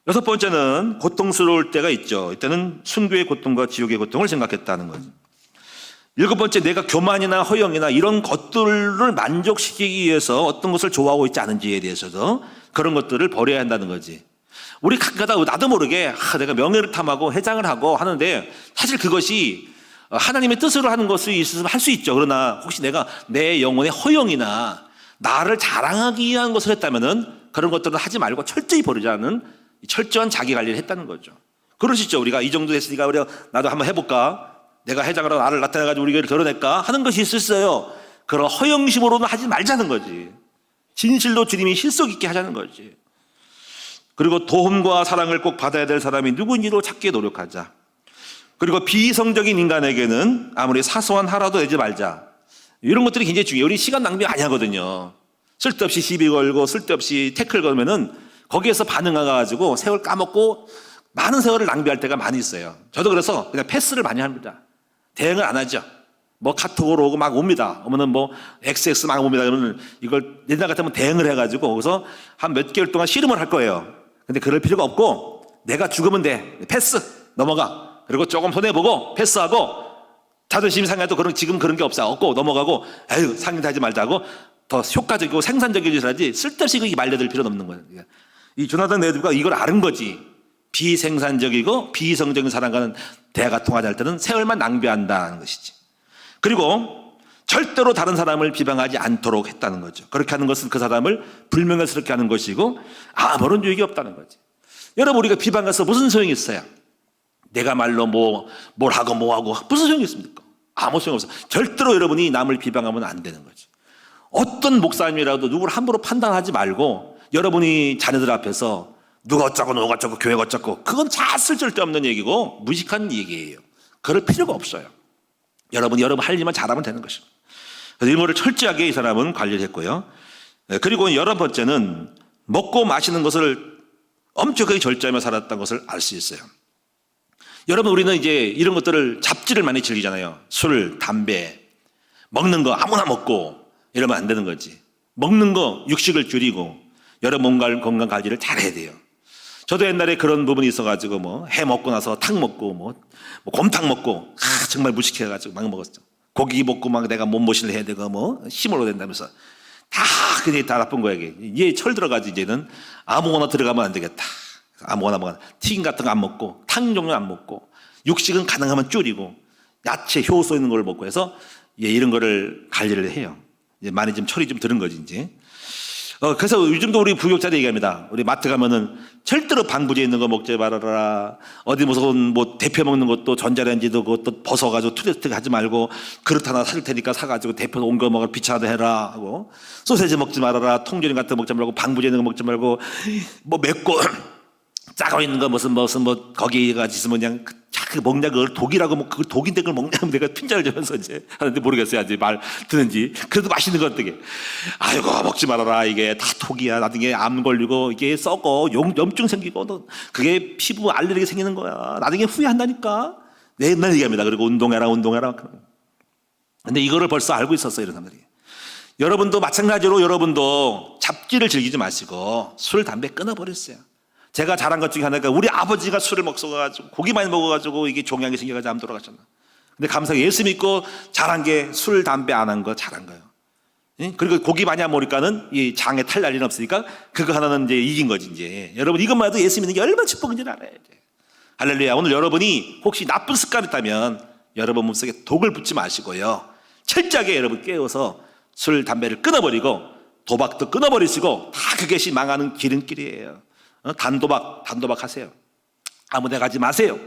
여섯 번째는 고통스러울 때가 있죠. 이때는 순교의 고통과 지옥의 고통을 생각했다는 거죠. 일곱 번째, 내가 교만이나 허영이나 이런 것들을 만족시키기 위해서 어떤 것을 좋아하고 있지 않은지에 대해서도 그런 것들을 버려야 한다는 거지. 우리 가끔가다 나도 모르게 내가 명예를 탐하고 해장을 하고 하는데 사실 그것이 하나님의 뜻으로 하는 것이 있으면 할 수 있죠. 그러나 혹시 내가 내 영혼의 허영이나 나를 자랑하기 위한 것을 했다면은 그런 것들은 하지 말고 철저히 버리자는 철저한 자기 관리를 했다는 거죠. 그러시죠. 우리가 이 정도 됐으니까 우리가 나도 한번 해볼까? 내가 해장을 하고 나를 나타내가지고 우리 교회를 드러낼까? 하는 것이 있었어요. 그런 허영심으로는 하지 말자는 거지. 진실로 주님이 실속 있게 하자는 거지. 그리고 도움과 사랑을 꼭 받아야 될 사람이 누구인지로 찾기에 노력하자. 그리고 비이성적인 인간에게는 아무리 사소한 하라도 내지 말자. 이런 것들이 굉장히 중요해요. 우리 시간 낭비 많이 하거든요. 쓸데없이 시비 걸고 쓸데없이 태클 걸면은 거기에서 반응해가지고 세월 까먹고 많은 세월을 낭비할 때가 많이 있어요. 저도 그래서 그냥 패스를 많이 합니다. 대응을 안 하죠. 뭐 카톡으로 오고 막 옵니다. 오면은 뭐 XX 막 옵니다. 그러면 이걸 옛날 같으면 대응을 해가지고 거기서 한 몇 개월 동안 씨름을 할 거예요. 근데 그럴 필요가 없고 내가 죽으면 돼. 패스 넘어가. 그리고 조금 손해보고 패스하고 자존심 상해도 지금 그런 게 없고 넘어가고 에휴 상의하지 말자고 더 효과적이고 생산적인 짓을 하지 쓸데없이 그게 말려들 필요는 없는 거예요. 이 조나단 에드워드가 이걸 아는 거지. 비생산적이고 비이성적인 사람과는 대화가 통하지 않을 때는 세월만 낭비한다는 것이지. 그리고 절대로 다른 사람을 비방하지 않도록 했다는 거죠. 그렇게 하는 것은 그 사람을 불명예스럽게 하는 것이고 아무런 유익이 없다는 거지. 여러분 우리가 비방해서 무슨 소용이 있어요? 내가 말로 뭘 하고 뭐 하고 무슨 소용이 있습니까? 아무 소용 없어. 절대로 여러분이 남을 비방하면 안 되는 거죠. 어떤 목사님이라도 누구를 함부로 판단하지 말고 여러분이 자녀들 앞에서 누가 어쩌고 누가 어쩌고 교회가 어쩌고 그건 다 쓸데없는 얘기고 무식한 얘기예요. 그럴 필요가 없어요. 여러분 할 일만 잘하면 되는 것입니다. 그래서 일모를 철저하게 이 사람은 관리를 했고요. 그리고 여러 번째는 먹고 마시는 것을 엄격하게 절제하며 살았다는 것을 알 수 있어요. 여러분 우리는 이제 이런 것들을 잡지를 많이 즐기잖아요. 술, 담배, 먹는 거 아무나 먹고 이러면 안 되는 거지. 먹는 거 육식을 줄이고 여러 건강 관리를 잘해야 돼요. 저도 옛날에 그런 부분이 있어가지고 뭐 해 먹고 나서 탕 먹고 뭐 곰탕 먹고 정말 무식해가지고 막 먹었죠. 고기 먹고 막 내가 몸보신을 해야 되고 뭐 힘을 얻어야 된다면서 다 그게 다 나쁜 거야. 이게 철 들어가지 이제는 아무거나 들어가면 안 되겠다. 아무거나 튀김 같은 거 안 먹고 탕 종류 안 먹고 육식은 가능하면 줄이고 야채 효소 있는 걸 먹고 해서 이런 거를 관리를 해요. 이제 많이 좀 철이 좀 들은 거지 이제. 그래서 요즘도 우리 부교육자들 얘기합니다. 우리 마트 가면은 절대로 방부제 있는 거 먹지 말아라. 어디 무슨 뭐 대표 먹는 것도 전자레인지도 그것도 벗어가지고 투레스트 하지 말고 그릇 하나 사줄 테니까 사가지고 대표 온 거 먹을 비차도 해라 하고 소세지 먹지 말아라. 통조림 같은 거 먹지 말고 방부제 있는 거 먹지 말고 뭐 맵고 짜고 있는 거 무슨 거기가 있으면 그냥 그 먹냐 그걸 독이라고 뭐 그걸 독인데 그걸 먹냐면 내가 핀자를 주면서 이제 하는데 모르겠어요. 아직 말 듣는지. 그래도 맛있는 거 어떻게. 아이고 먹지 말아라. 이게 다 독이야. 나중에 암 걸리고 이게 썩어 염증 생기고 그게 피부 알레르기 생기는 거야. 나중에 후회한다니까. 맨날 얘기합니다. 그리고 운동해라. 근데 이거를 벌써 알고 있었어요. 이런 사람들이. 여러분도 마찬가지로 여러분도 잡기를 즐기지 마시고 술 담배 끊어버렸어요. 제가 잘한 것 중에 하나가 우리 아버지가 술을 먹어가지고 고기 많이 먹어가지고 이게 종양이 생겨가지고 암 돌아가셨나. 근데 감사하게 예수 믿고 잘한 게 술, 담배 안 한 거 잘한 거예요. 그리고 고기 많이 안 먹으니까는 이 장에 탈 날리는 없으니까 그거 하나는 이제 이긴 거지 이제. 여러분 이것만 해도 예수 믿는 게 얼마나 축복인지를 알아야 돼. 할렐루야. 오늘 여러분이 혹시 나쁜 습관이 있다면 여러분 몸속에 독을 붓지 마시고요. 철저하게 여러분 깨워서 술, 담배를 끊어버리고 도박도 끊어버리시고 다 그것이 망하는 기름길이에요. 단도박 하세요. 아무데 가지 마세요.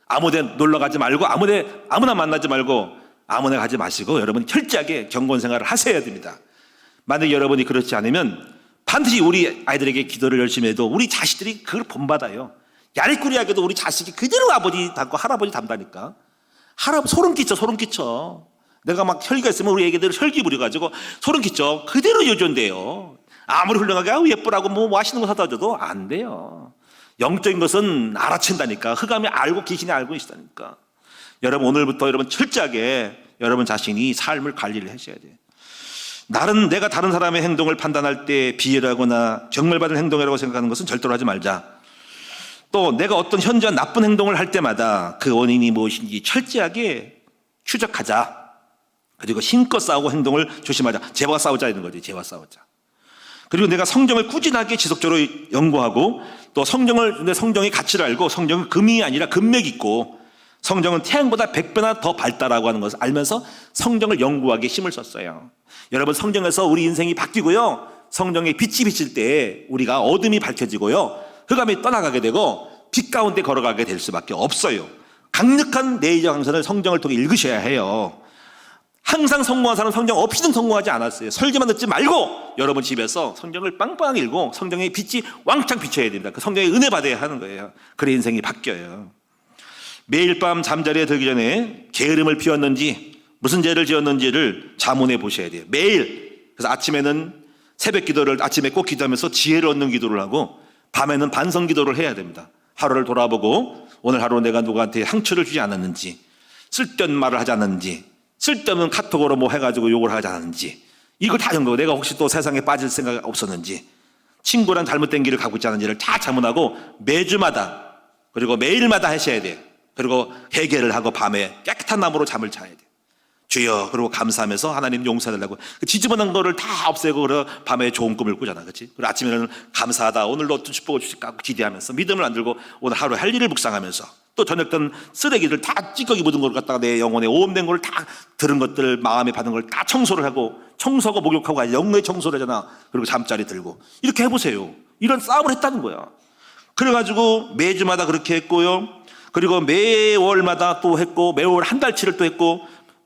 아무데 놀러 가지 말고 아무나 만나지 말고 아무데 가지 마시고 여러분 철저하게 경건 생활을 하셔야 됩니다. 만약에 여러분이 그렇지 않으면 반드시 우리 아이들에게 기도를 열심히 해도 우리 자식들이 그걸 본받아요. 야리꾸리하게도 우리 자식이 그대로 아버지 닮고 할아버지 닮다니까. 소름 끼쳐. 내가 막 혈기가 있으면 우리 애기들 혈기 부려가지고 소름 끼쳐. 그대로 여전돼요. 아무리 훌륭하게 예쁘라고 뭐 하시는 거 사다 줘도 안 돼요. 영적인 것은 알아챈다니까. 흑암이 알고 귀신이 알고 있다니까. 여러분 오늘부터 여러분 철저하게 여러분 자신이 삶을 관리를 하셔야 돼요. 내가 다른 사람의 행동을 판단할 때 비열하거나 경멸받을 행동이라고 생각하는 것은 절대로 하지 말자. 또 내가 어떤 현저한 나쁜 행동을 할 때마다 그 원인이 무엇인지 철저하게 추적하자. 그리고 힘껏 싸우고 행동을 조심하자. 죄와 싸우자 이런 거지. 죄와 싸우자. 그리고 내가 성경을 꾸준하게 지속적으로 연구하고 또 내 성경의 가치를 알고 성경은 금이 아니라 금맥이 있고 성경은 태양보다 100배나 더 밝다라고 하는 것을 알면서 성경을 연구하기에 힘을 썼어요. 여러분 성경에서 우리 인생이 바뀌고요. 성경의 빛이 비칠 때 우리가 어둠이 밝혀지고요. 흑암이 떠나가게 되고 빛 가운데 걸어가게 될 수밖에 없어요. 강력한 내의적 강선을 성경을 통해 읽으셔야 해요. 항상 성공한 사람은 성경 없이는 성공하지 않았어요. 설교만 듣지 말고 여러분 집에서 성경을 빵빵하게 읽고 성경의 빛이 왕창 비춰야 됩니다. 그 성경의 은혜 받아야 하는 거예요. 그래 인생이 바뀌어요. 매일 밤 잠자리에 들기 전에 게으름을 피웠는지 무슨 죄를 지었는지를 자문해 보셔야 돼요. 매일. 그래서 아침에는 새벽 기도를 아침에 꼭 기도하면서 지혜를 얻는 기도를 하고 밤에는 반성 기도를 해야 됩니다. 하루를 돌아보고 오늘 하루 내가 누구한테 상처를 주지 않았는지 쓸데없는 말을 하지 않았는지 쓸데없는 카톡으로 뭐 해가지고 욕을 하지 않았는지, 이걸 다 정도, 내가 혹시 또 세상에 빠질 생각이 없었는지, 친구랑 잘못된 길을 가고 있지 않은지를 다 자문하고 매주마다 그리고 매일마다 하셔야 돼요. 그리고 회개를 하고 밤에 깨끗한 마음으로 잠을 자야 돼요. 주여, 그리고 감사하면서 하나님 용서해달라고. 그 지저분한 거를 다 없애고, 그래 밤에 좋은 꿈을 꾸잖아, 그렇지? 그리고 아침에는 감사하다, 오늘도 어떤 축복을 주실까 기대하면서 믿음을 안 들고 오늘 하루 할 일을 묵상하면서, 또 저녁 땐 쓰레기들 다 찌꺼기 묻은 걸 갖다가 내 영혼에 오염된 걸 다 들은 것들, 마음에 받은 걸 다 청소를 하고, 청소하고 목욕하고 영의 청소를 하잖아. 그리고 잠자리 들고 이렇게 해보세요. 이런 싸움을 했다는 거야. 그래가지고 매주마다 그렇게 했고요. 그리고 매월마다 또 했고, 매월 한 달치를 또 했고,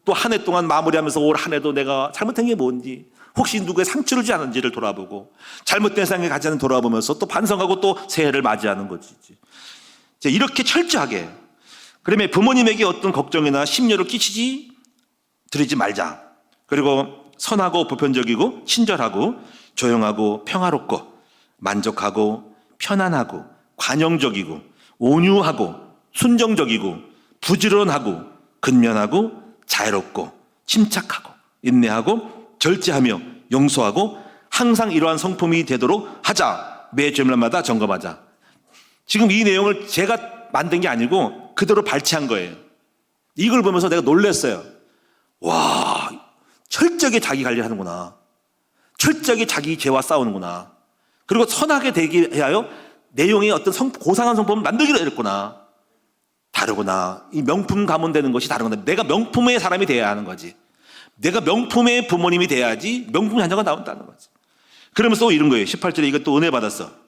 또 한 해 동안 마무리하면서 올 한 해도 내가 잘못한 게 뭔지, 혹시 누구의 상처를 주지 않은지를 돌아보고, 잘못된 생각에 가지 않은 돌아보면서 또 반성하고 또 새해를 맞이하는 거지. 이렇게 철저하게. 그러면 부모님에게 어떤 걱정이나 심려를 끼치지 드리지 말자. 그리고 선하고 보편적이고 친절하고 조용하고 평화롭고 만족하고 편안하고 관용적이고 온유하고 순정적이고 부지런하고 근면하고 자애롭고 침착하고 인내하고 절제하며 용서하고 항상 이러한 성품이 되도록 하자. 매 주일마다 점검하자. 지금 이 내용을 제가 만든 게 아니고 그대로 발췌한 거예요. 이걸 보면서 내가 놀랐어요. 와, 철저하게 자기 관리를 하는구나. 철저하게 자기 죄와 싸우는구나. 그리고 선하게 되기 위하여 내용의 어떤 고상한 성품을 만들기로 했구나. 다르구나. 이 명품 가문 되는 것이 다르구나. 내가 명품의 사람이 돼야 하는 거지. 내가 명품의 부모님이 돼야지 명품 자녀가 나온다는 거지. 그러면서 또 이런 거예요. 18절에 이것도 은혜 받았어.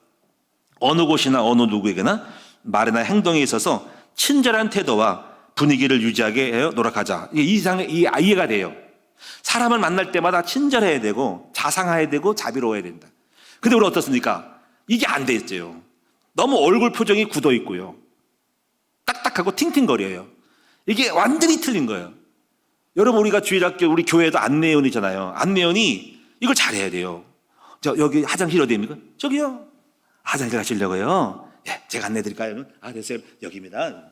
어느 곳이나 어느 누구에게나 말이나 행동에 있어서 친절한 태도와 분위기를 유지하게 해요 노력하자. 이 이해가 돼요. 사람을 만날 때마다 친절해야 되고 자상해야 되고 자비로워야 된다. 근데 우리 어떻습니까? 이게 안 돼 있어요. 너무 얼굴 표정이 굳어 있고요. 딱딱하고 팅팅거려요. 이게 완전히 틀린 거예요. 여러분, 우리가 주일학교 우리 교회도 안내원이잖아요. 안내원이 이걸 잘해야 돼요. 저 여기 화장실 어디입니까? 저기요. 화장실 가시려고요? 예, 제가 안내 드릴까요? 아, 됐어요. 여기입니다.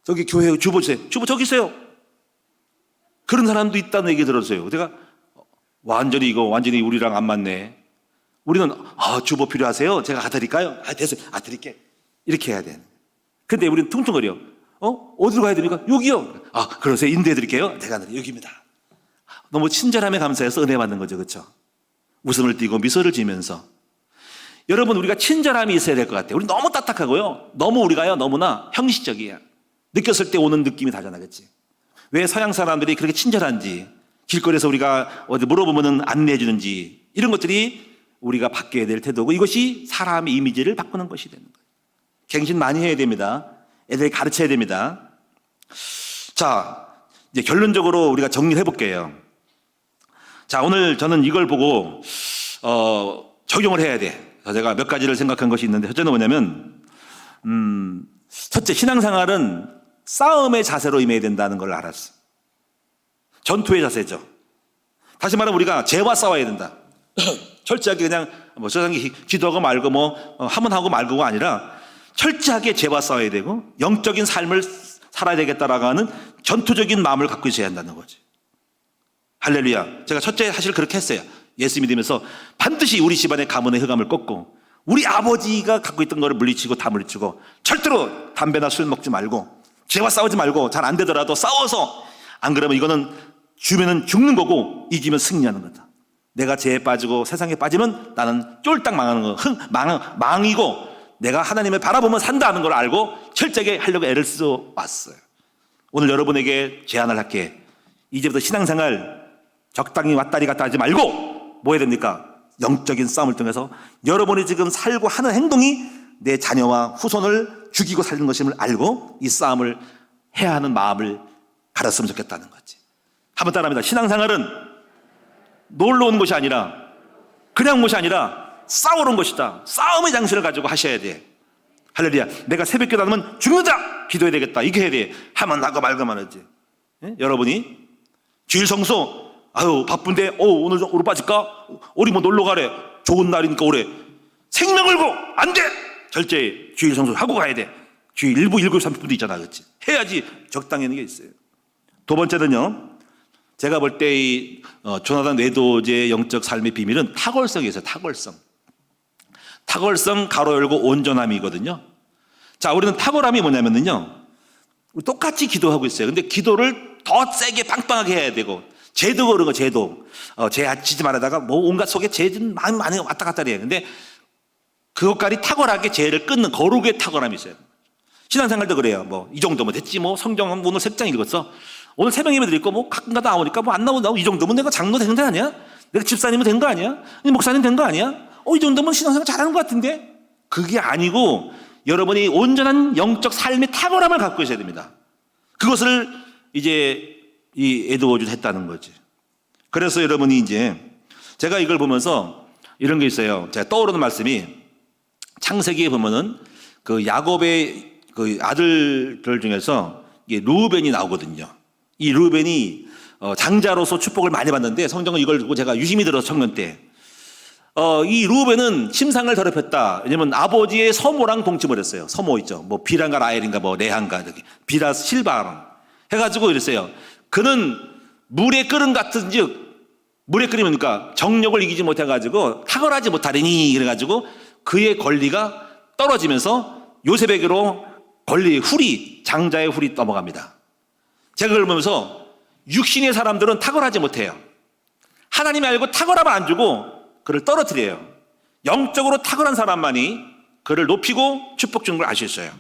저기 교회 주보 주세요. 주보 저기 있어요. 그런 사람도 있다는 얘기 들었어요. 제가 완전히 우리랑 안 맞네. 우리는 주보 필요하세요? 제가 가드릴까요? 아, 됐어요. 드릴게. 이렇게 해야 돼. 근데 우리는 퉁퉁거려. 어디로 가야 됩니까? 여기요. 아, 그러세요. 인도해 드릴게요. 제가 여기입니다. 너무 친절함에 감사해서 은혜 받는 거죠. 그렇죠? 웃음을 띠고 미소를 지면서. 여러분, 우리가 친절함이 있어야 될 것 같아요. 우리 너무 딱딱하고요. 너무 우리가요, 너무나 형식적이야. 느꼈을 때 오는 느낌이 다잖아, 그렇지? 왜 서양 사람들이 그렇게 친절한지, 길거리에서 우리가 어디 물어보면 안내해 주는지, 이런 것들이 우리가 바뀌어야 될 태도고, 이것이 사람의 이미지를 바꾸는 것이 되는 거예요. 갱신 많이 해야 됩니다. 애들 가르쳐야 됩니다. 자, 이제 결론적으로 우리가 정리를 해볼게요. 자, 오늘 저는 이걸 보고 적용을 해야 돼. 제가 몇 가지를 생각한 것이 있는데, 첫째는 뭐냐면 첫째, 신앙생활은 싸움의 자세로 임해야 된다는 걸 알았어. 전투의 자세죠. 다시 말하면 우리가 죄와 싸워야 된다. 철저하게 그냥 세상에 기도하고 말고 하면 하고 말고가 아니라 철저하게 죄와 싸워야 되고 영적인 삶을 살아야 되겠다라고 하는 전투적인 마음을 갖고 있어야 한다는 거지. 할렐루야. 제가 첫째 사실 그렇게 했어요. 예수 믿으면서 반드시 우리 집안의 가문의 흑암을 꺾고 우리 아버지가 갖고 있던 거를 물리치고 다 물리치고 절대로 담배나 술 먹지 말고 죄와 싸우지 말고 잘 안 되더라도 싸워서 안 그러면 이거는 주면은 죽는 거고 이기면 승리하는 거다. 내가 죄에 빠지고 세상에 빠지면 나는 쫄딱 망하는 거, 망이고 내가 하나님을 바라보면 산다는 걸 알고 철저하게 하려고 애를 쓰고 왔어요. 오늘 여러분에게 제안을 할게. 이제부터 신앙생활 적당히 왔다리 갔다 하지 말고 뭐 해야 됩니까? 영적인 싸움을 통해서 여러분이 지금 살고 하는 행동이 내 자녀와 후손을 죽이고 살는 것임을 알고 이 싸움을 해야 하는 마음을 가졌으면 좋겠다는 거지. 한번 따라합니다. 신앙생활은 놀러 온 것이 아니라 그냥 온 것이 아니라 싸우러 온 것이다. 싸움의 장신을 가지고 하셔야 돼. 할렐루야. 내가 새벽기도 하면 죽는다. 기도해야 되겠다. 이게 해야 돼. 하면 하고 말고만 하지. 예? 여러분이 주일 성수 바쁜데 오늘 좀 오늘 빠질까? 우리 뭐 놀러 가래. 좋은 날이니까 오래. 생명 걸고 안 돼. 절제 주일 성수 하고 가야 돼. 주일 1부 7시 30분도 있잖아. 그렇지? 해야지 적당히 하는 게 있어요. 두 번째는요. 제가 볼 때 이 조나단 에드워즈의 영적 삶의 비밀은 탁월성이 있어요. 탁월성 가로 열고 온전함이거든요. 자, 우리는 탁월함이 뭐냐면요, 우리 똑같이 기도하고 있어요. 근데 기도를 더 세게 빵빵하게 해야 되고, 죄도 그런 거, 죄도 죄 지지 말하다가 뭐 온갖 속에 죄는 많이 왔다 갔다 해요. 근데 그것까지 탁월하게 죄를 끊는 거룩의 탁월함이 있어요. 신앙생활도 그래요. 뭐 이 정도면 됐지, 뭐 성경 오늘 3장 읽었어, 오늘 새벽 예배 드릴 거 뭐 가끔가다 나오니까 뭐 안 나오고 이 정도면 내가 장로 되는 거 아니야? 내가 집사님은 된 거 아니야? 목사님 된 거 아니야? 이 정도면 신앙생활 잘하는 것 같은데? 그게 아니고 여러분이 온전한 영적 삶의 탁월함을 갖고 있어야 됩니다. 그것을 이제 이 에드워즈도 했다는 거지. 그래서 여러분이 이제 제가 이걸 보면서 이런 게 있어요. 제가 떠오르는 말씀이, 창세기에 보면은 그 야곱의 그 아들들 중에서 르우벤이 나오거든요. 이 르우벤이 장자로서 축복을 많이 받는데, 성경은 이걸 듣고 제가 유심히 들어서 청년 때 이 르우벤은 침상을 더럽혔다. 왜냐면 아버지의 서모랑 동침을 했어요. 서모 있죠. 뭐 비란가 라헬인가 뭐 레한가 비라 실바랑 해가지고 이랬어요. 그는 물에 끓은 같은즉, 물에 끓이니까 정욕을 이기지 못해가지고 탁월하지 못하리니, 그래가지고 그의 권리가 떨어지면서 요셉에게로 훌이, 장자의 훌이 넘어갑니다. 제가 그걸 보면서 육신의 사람들은 탁월하지 못해요. 하나님이 알고 탁월함을 안 주고 그를 떨어뜨려요. 영적으로 탁월한 사람만이 그를 높이고 축복 주는 걸 알 수 있어요.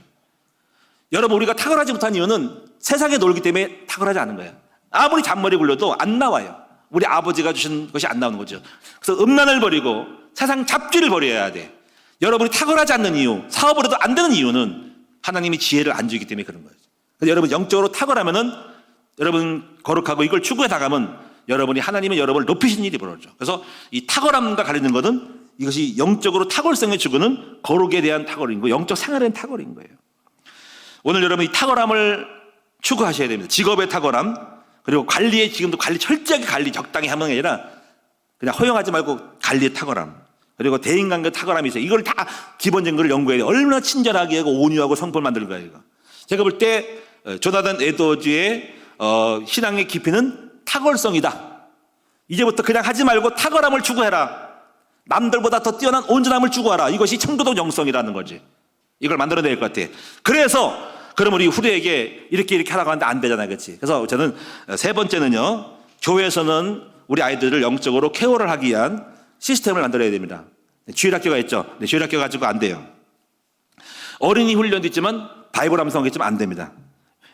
여러분, 우리가 탁월하지 못한 이유는 세상에 놀기 때문에 탁월하지 않은 거예요. 아무리 잔머리 굴려도 안 나와요. 우리 아버지가 주신 것이 안 나오는 거죠. 그래서 음란을 버리고 세상 잡기를 버려야 돼. 여러분이 탁월하지 않는 이유, 사업을 해도 안 되는 이유는 하나님이 지혜를 안 주기 때문에 그런 거예요. 그래서 여러분 영적으로 탁월하면은, 여러분 거룩하고 이걸 추구해 나가면 여러분이 하나님은 여러분을 높이신 일이 벌어져. 그래서 이 탁월함과 가리는 것은 이것이 영적으로 탁월성을 주고는 거룩에 대한 탁월인 거예요. 영적 생활에 대한 탁월인 거예요. 오늘 여러분 이 탁월함을 추구하셔야 됩니다. 직업의 탁월함, 그리고 관리에, 지금도 관리 철저하게 관리 적당히 하는 게 아니라 그냥 허용하지 말고 관리의 탁월함, 그리고 대인관계 탁월함이 있어요. 이걸 다 기본적인 걸 연구해야 돼요. 얼마나 친절하게 하고 온유하고 성품을 만들까, 이거. 제가 볼 때 조나단 에드워즈의 신앙의 깊이는 탁월성이다. 이제부터 그냥 하지 말고 탁월함을 추구해라. 남들보다 더 뛰어난 온전함을 추구하라. 이것이 청교도 영성이라는 거지. 이걸 만들어낼 것 같아. 그래서 그럼 우리 후대에게 이렇게 하라고 하는데 안 되잖아요, 그렇지? 그래서 저는 세 번째는요, 교회에서는 우리 아이들을 영적으로 케어를 하기 위한 시스템을 만들어야 됩니다. 주일학교가 있죠. 주일학교 가지고 안 돼요. 어린이 훈련도 있지만 바이블 암송도 있지만 안 됩니다.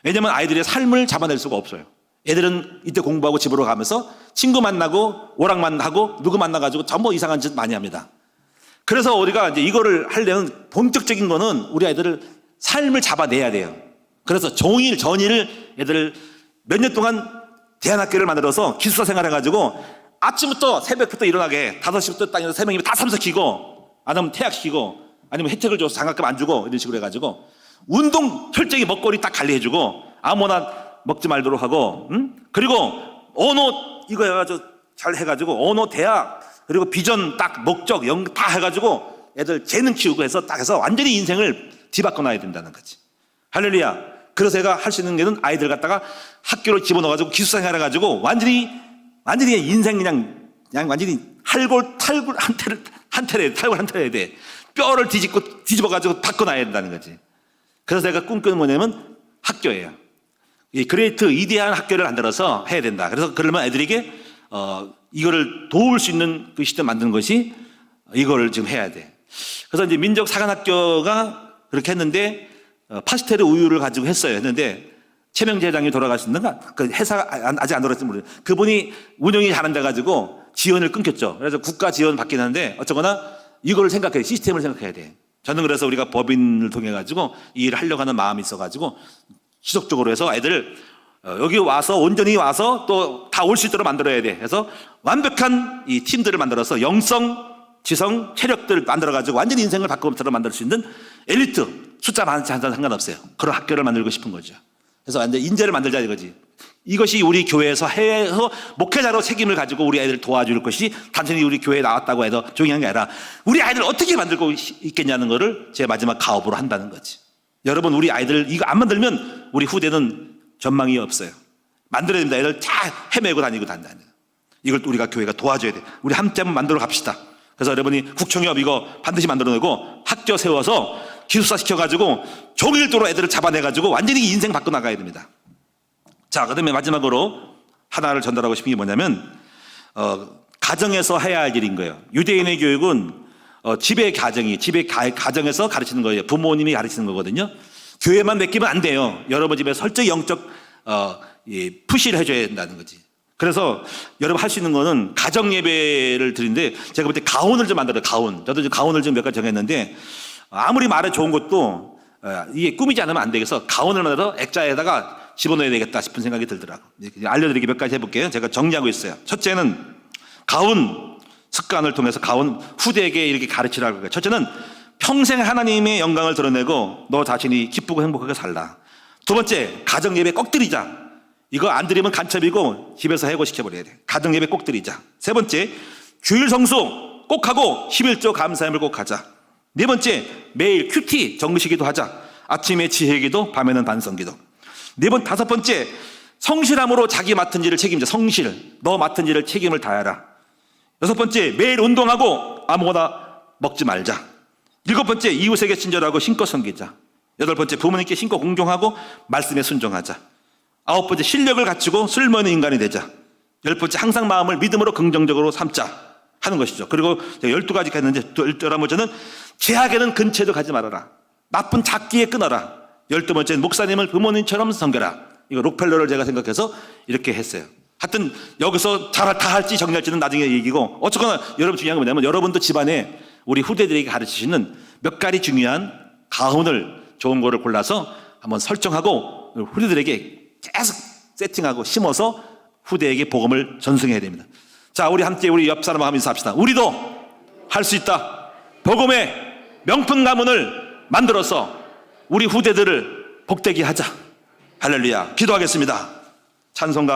왜냐하면 아이들의 삶을 잡아낼 수가 없어요. 애들은 이때 공부하고 집으로 가면서 친구 만나고 오락만 하고 누구 만나가지고 전부 이상한 짓 많이 합니다. 그래서 우리가 이제 이거를 하려면 본격적인 거는 우리 아이들을 삶을 잡아내야 돼요. 그래서 종일 전일 애들 몇 년 동안 대안학교를 만들어서 기숙사 생활해가지고 아침부터 새벽부터 일어나게 5시부터 딱 일어나서 3명이면 다 삼석시키고, 아니면 태학시키고, 아니면 혜택을 줘서 장학금 안 주고 이런 식으로 해가지고 운동 철저히 먹거리 딱 관리해주고 아무나 먹지 말도록 하고, 그리고 언어 이거 해가지고 잘 해가지고 언어 대학, 그리고 비전 딱 목적 다 해가지고 애들 재능 키우고 해서 딱 해서 완전히 인생을 뒤바꿔 놔야 된다는 거지. 할렐루야. 그래서 제가 할 수 있는 게는 아이들 갖다가 학교를 집어넣어가지고 기숙사 생활해가지고 완전히 인생 그냥 완전히 탈골 한 테를 해야 돼. 뼈를 뒤집어가지고 바꿔놔야 된다는 거지. 그래서 제가 꿈꾸는 뭐냐면 학교예요. 이 그레이트 위대한 학교를 만들어서 해야 된다. 그래서 그러면 애들에게 이거를 도울 수 있는 그 시스템 만드는 것이 이거를 지금 해야 돼. 그래서 이제 민족 사관학교가 그렇게 했는데 파스텔 우유를 가지고 했는데 최명재 회장이 돌아가셨는가? 그 회사가 아직 안 돌아갔는지 모르겠어요. 그분이 운영이 잘 안 돼가지고 지원을 끊겼죠. 그래서 국가 지원 받긴 하는데 어쩌거나 이거를 생각해야 돼. 시스템을 생각해야 돼. 저는 그래서 우리가 법인을 통해 가지고 이 일을 하려고 하는 마음이 있어가지고 지속적으로 해서 애들을 여기 와서 온전히 와서 또 다 올 수 있도록 만들어야 돼. 그래서 완벽한 이 팀들을 만들어서 영성, 지성, 체력들을 만들어가지고 완전히 인생을 바꾸도록 만들 수 있는 엘리트, 숫자 많지 않아도 상관없어요. 그런 학교를 만들고 싶은 거죠. 그래서 완전 인재를 만들자 이거지. 이것이 우리 교회에서 해외에서 목회자로 책임을 가지고 우리 아이들을 도와줄 것이 단순히 우리 교회에 나왔다고 해서 중요한 게 아니라 우리 아이들을 어떻게 만들고 있겠냐는 거를 제 마지막 가업으로 한다는 거지. 여러분, 우리 아이들 이거 안 만들면 우리 후대는 전망이 없어요. 만들어야 됩니다. 애들 다 헤매고 다니고 다닌다. 이걸 우리가 교회가 도와줘야 돼. 우리 함께 한번 만들어 갑시다. 그래서 여러분이 국총협 이거 반드시 만들어내고 학교 세워서 기숙사 시켜가지고 종일도로 애들을 잡아내가지고 완전히 인생 바꿔 나가야 됩니다. 자, 그다음에 마지막으로 하나를 전달하고 싶은 게 뭐냐면 가정에서 해야 할 일인 거예요. 유대인의 교육은 집의 가정에서 가르치는 거예요. 부모님이 가르치는 거거든요. 교회만 맡기면 안 돼요. 여러분 집에 설정 영적 푸시를 해줘야 된다는 거지. 그래서 여러분 할 수 있는 거는 가정 예배를 드리는데 제가 볼 때 가훈을 좀 만들어요. 가훈. 저도 지금 가훈을 좀 몇 가지 정했는데 아무리 말에 좋은 것도 이게 꾸미지 않으면 안 되겠어. 가훈을 만들어서 액자에다가 집어넣어야 되겠다 싶은 생각이 들더라고. 알려드리기 몇 가지 해볼게요. 제가 정리하고 있어요. 첫째는 가훈 습관을 통해서 가훈 후대에게 이렇게 가르치라고 해요. 첫째는 평생 하나님의 영광을 드러내고 너 자신이 기쁘고 행복하게 살라. 두 번째, 가정 예배 꼭 드리자. 이거 안 드리면 간첩이고 집에서 해고시켜버려야 돼. 가정 예배 꼭 드리자. 세 번째, 주일 성수 꼭 하고 11조 감사함을 꼭 하자. 네 번째, 매일 큐티 정시기도 하자. 아침에 지혜기도, 밤에는 반성기도. 다섯 번째, 성실함으로 자기 맡은 일을 책임져. 성실, 너 맡은 일을 책임을 다하라. 여섯 번째, 매일 운동하고 아무거나 먹지 말자. 일곱 번째, 이웃에게 친절하고 신껏 섬기자. 여덟 번째, 부모님께 신껏 공경하고 말씀에 순종하자. 아홉 번째, 실력을 갖추고 쓸모있는 인간이 되자. 열 번째, 항상 마음을 믿음으로 긍정적으로 삼자 하는 것이죠. 그리고 12가지 했는데 11번째는 제약에는 근처에도 가지 말아라. 나쁜 잡기에 끊어라. 12번째는 목사님을 부모님처럼 섬겨라. 이거 록펠러를 제가 생각해서 이렇게 했어요. 하여튼 여기서 다 할지 정리할지는 나중에 얘기고, 어쨌거나 여러분 중요한 건 뭐냐면 여러분도 집안에 우리 후대들에게 가르치시는 몇 가지 중요한 가훈을 좋은 거를 골라서 한번 설정하고 후대들에게 계속 세팅하고 심어서 후대에게 복음을 전승해야 됩니다. 자, 우리 함께 우리 옆 사람과 하면서 합시다. 우리도 할 수 있다. 복음의 명품 가문을 만들어서 우리 후대들을 복되게 하자. 할렐루야. 기도하겠습니다. 찬송가